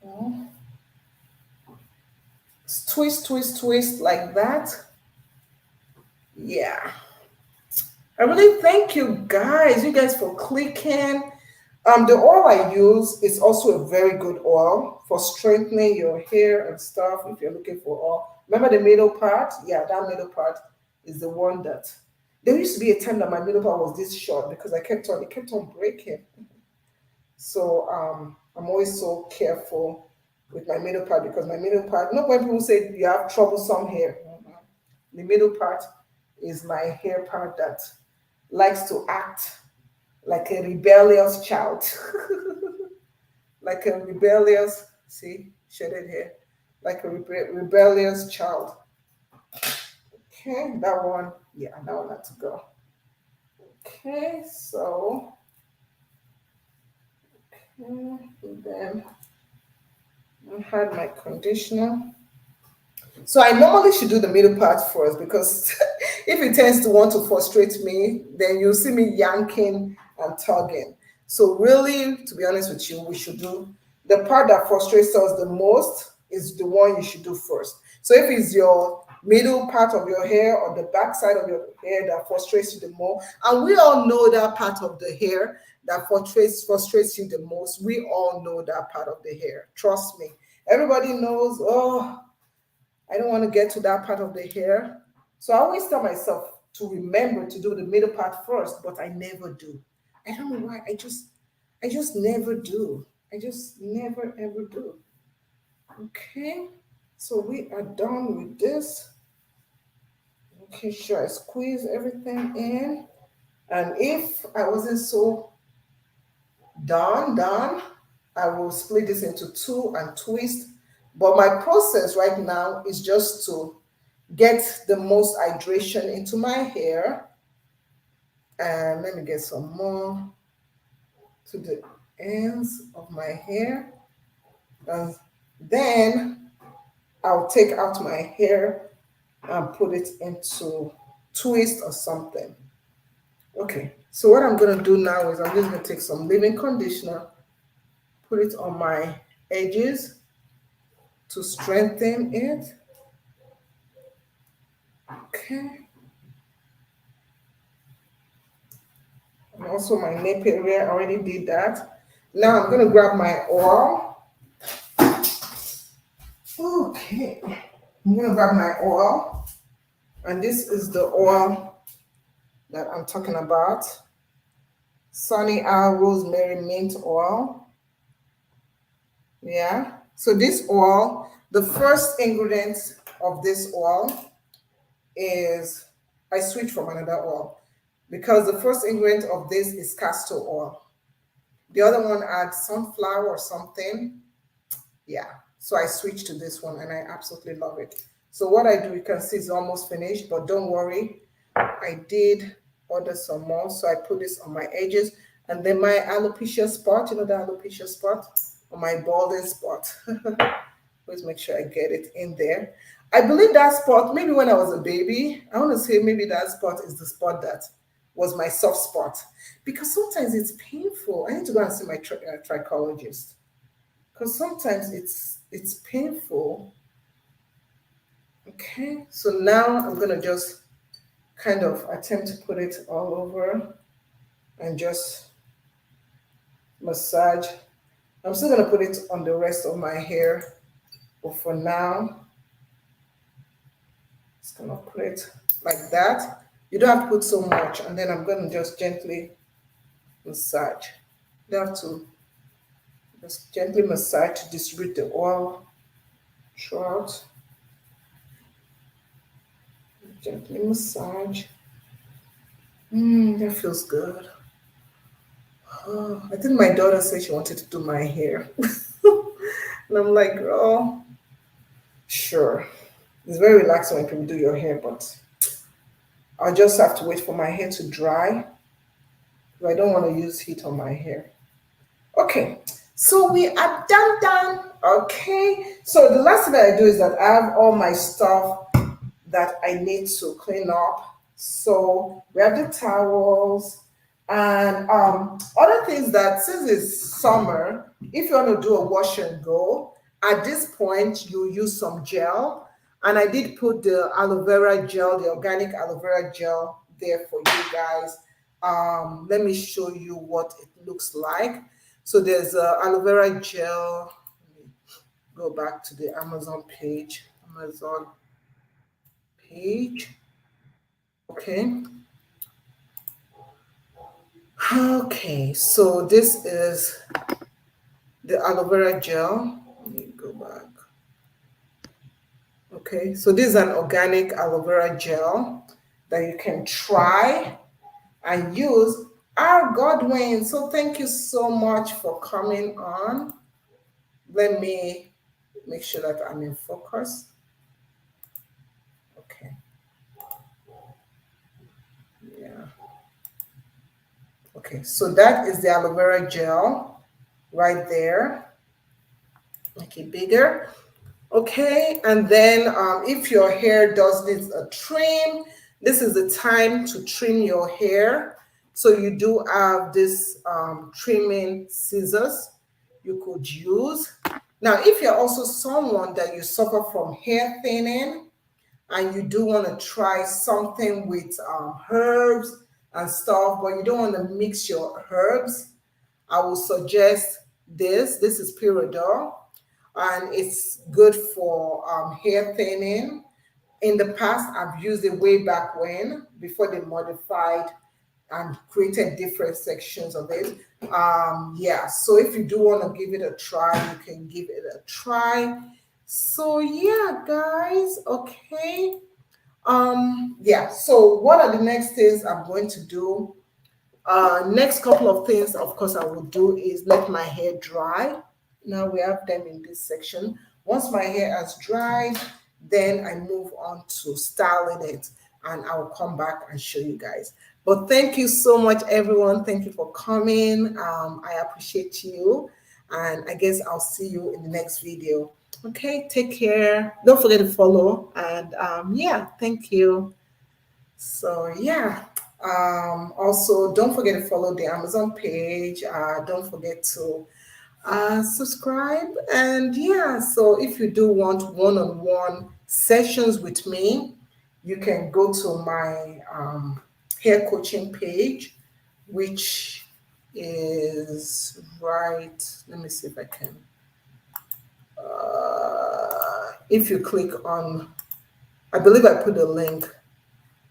[SPEAKER 1] Oh, twist, twist, twist like that. Yeah. I really thank you guys for clicking. The oil I use is also a very good oil for strengthening your hair and stuff. If you're looking for oil, remember the middle part? Yeah, that middle part is the one that. There used to be a time that my middle part was this short because it kept on breaking. So I'm always so careful with my middle part because my middle part. Not when people say you have troublesome hair. The middle part is my hair part that likes to act like a rebellious child, like a rebellious, see, shaded hair, like a rebellious child. Okay, that one, yeah, that one had to go. Okay, so, and then I had my conditioner. So I normally should do the middle part first because if it tends to want to frustrate me, then you'll see me yanking and tugging. So really, to be honest with you, we should do the part that frustrates us the most is the one you should do first. So if it's your middle part of your hair or the back side of your hair that frustrates you the most, and we all know that part of the hair that frustrates you the most, we all know that part of the hair. Trust me. Everybody knows, oh, I don't want to get to that part of the hair. So I always tell myself to remember to do the middle part first, but I never do. I don't know why. I just never do. I just never ever do. Okay. So we are done with this. Okay, sure. I squeeze everything in. And if I wasn't so done, I will split this into two and twist. But my process right now is just to get the most hydration into my hair. And let me get some more to the ends of my hair. And then I'll take out my hair and put it into twist or something. Okay, so what I'm going to do now is I'm just going to take some leave-in conditioner, put it on my edges to strengthen it. Okay. And also my nape area, I already did that. Now I'm going to grab my oil. Okay. I'm going to grab my oil. And this is the oil that I'm talking about. Sunny Isle Rosemary Mint Oil. Yeah. So this oil, the first ingredient of this oil is, I switch from another oil because the first ingredient of this is castor oil. The other one adds sunflower or something. Yeah. So I switched to this one and I absolutely love it. So what I do, you can see it's almost finished, but don't worry. I did order some more. So I put this on my edges and then my alopecia spot, you know the alopecia spot? On my balding spot. Let's make sure I get it in there. I believe that spot, maybe when I was a baby, I want to say maybe that spot is the spot that was my soft spot. Because sometimes it's painful. I need to go and see my trichologist. Because sometimes it's painful. Okay, so now I'm going to just kind of attempt to put it all over and just massage. I'm still going to put it on the rest of my hair, but for now, just going to put it like that. You don't have to put so much, and then I'm going to just gently massage. You have to just gently massage to distribute the oil throughout. Gently massage. That feels good. Oh, I think my daughter said she wanted to do my hair. And I'm like, girl, sure. It's very relaxing when people do your hair, but I'll just have to wait for my hair to dry. I don't want to use heat on my hair. Okay, so we are done. Okay, so the last thing that I do is that I have all my stuff that I need to clean up. So we have the towels and other things that since it's summer, if you want to do a wash and go, at this point you use some gel. And I did put the aloe vera gel, the organic aloe vera gel there for you guys. Let me show you what it looks like. So there's aloe vera gel. Let me go back to the Amazon page. Amazon page. Okay. Okay, so this is the aloe vera gel. Let me go back. Okay, so this is an organic aloe vera gel that you can try and use. Our Godwin, so thank you so much for coming on. Let me make sure that I'm in focus. Okay. Yeah. Okay, so that is the aloe vera gel right there. Make it bigger. Okay, and then if your hair does need a trim, this is the time to trim your hair. So you do have this trimming scissors you could use. Now, if you're also someone that you suffer from hair thinning and you do want to try something with herbs and stuff, but you don't want to mix your herbs, I will suggest this. This is Pyridol, and it's good for hair thinning. In the past, I've used it way back when, before they modified and created different sections of it. Yeah, so if you do want to give it a try, you can give it a try. So yeah, guys, okay. Yeah, so what are the next things I'm going to do? Next couple of things, of course, I will do is let my hair dry. Now we have them in this section. Once my hair has dried, then I move on to styling it, and I will come back and show you guys. But thank you so much, everyone. Thank you for coming. I appreciate you, and I guess I'll see you in the next video. Okay, take care. Don't forget to follow, and yeah, thank you. So yeah. Also, don't forget to follow the Amazon page. Don't forget to subscribe. And yeah, so if you do want one-on-one sessions with me, you can go to my hair coaching page, which is right. Let me see if I can. If you click on, I believe I put a link.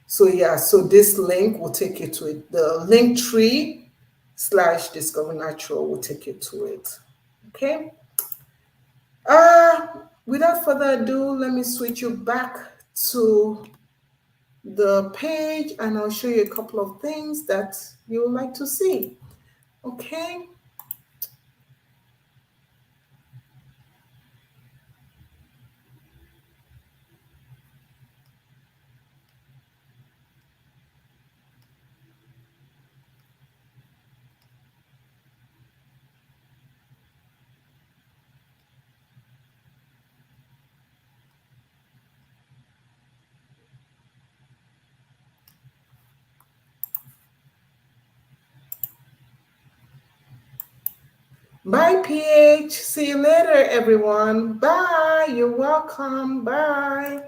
[SPEAKER 1] So yeah, so this link will take you to it. The link tree slash discover natural will take you to it. Okay. Without further ado, let me switch you back to the page and I'll show you a couple of things that you would like to see. Okay. Bye, PH. See you later, everyone. Bye. You're welcome. Bye.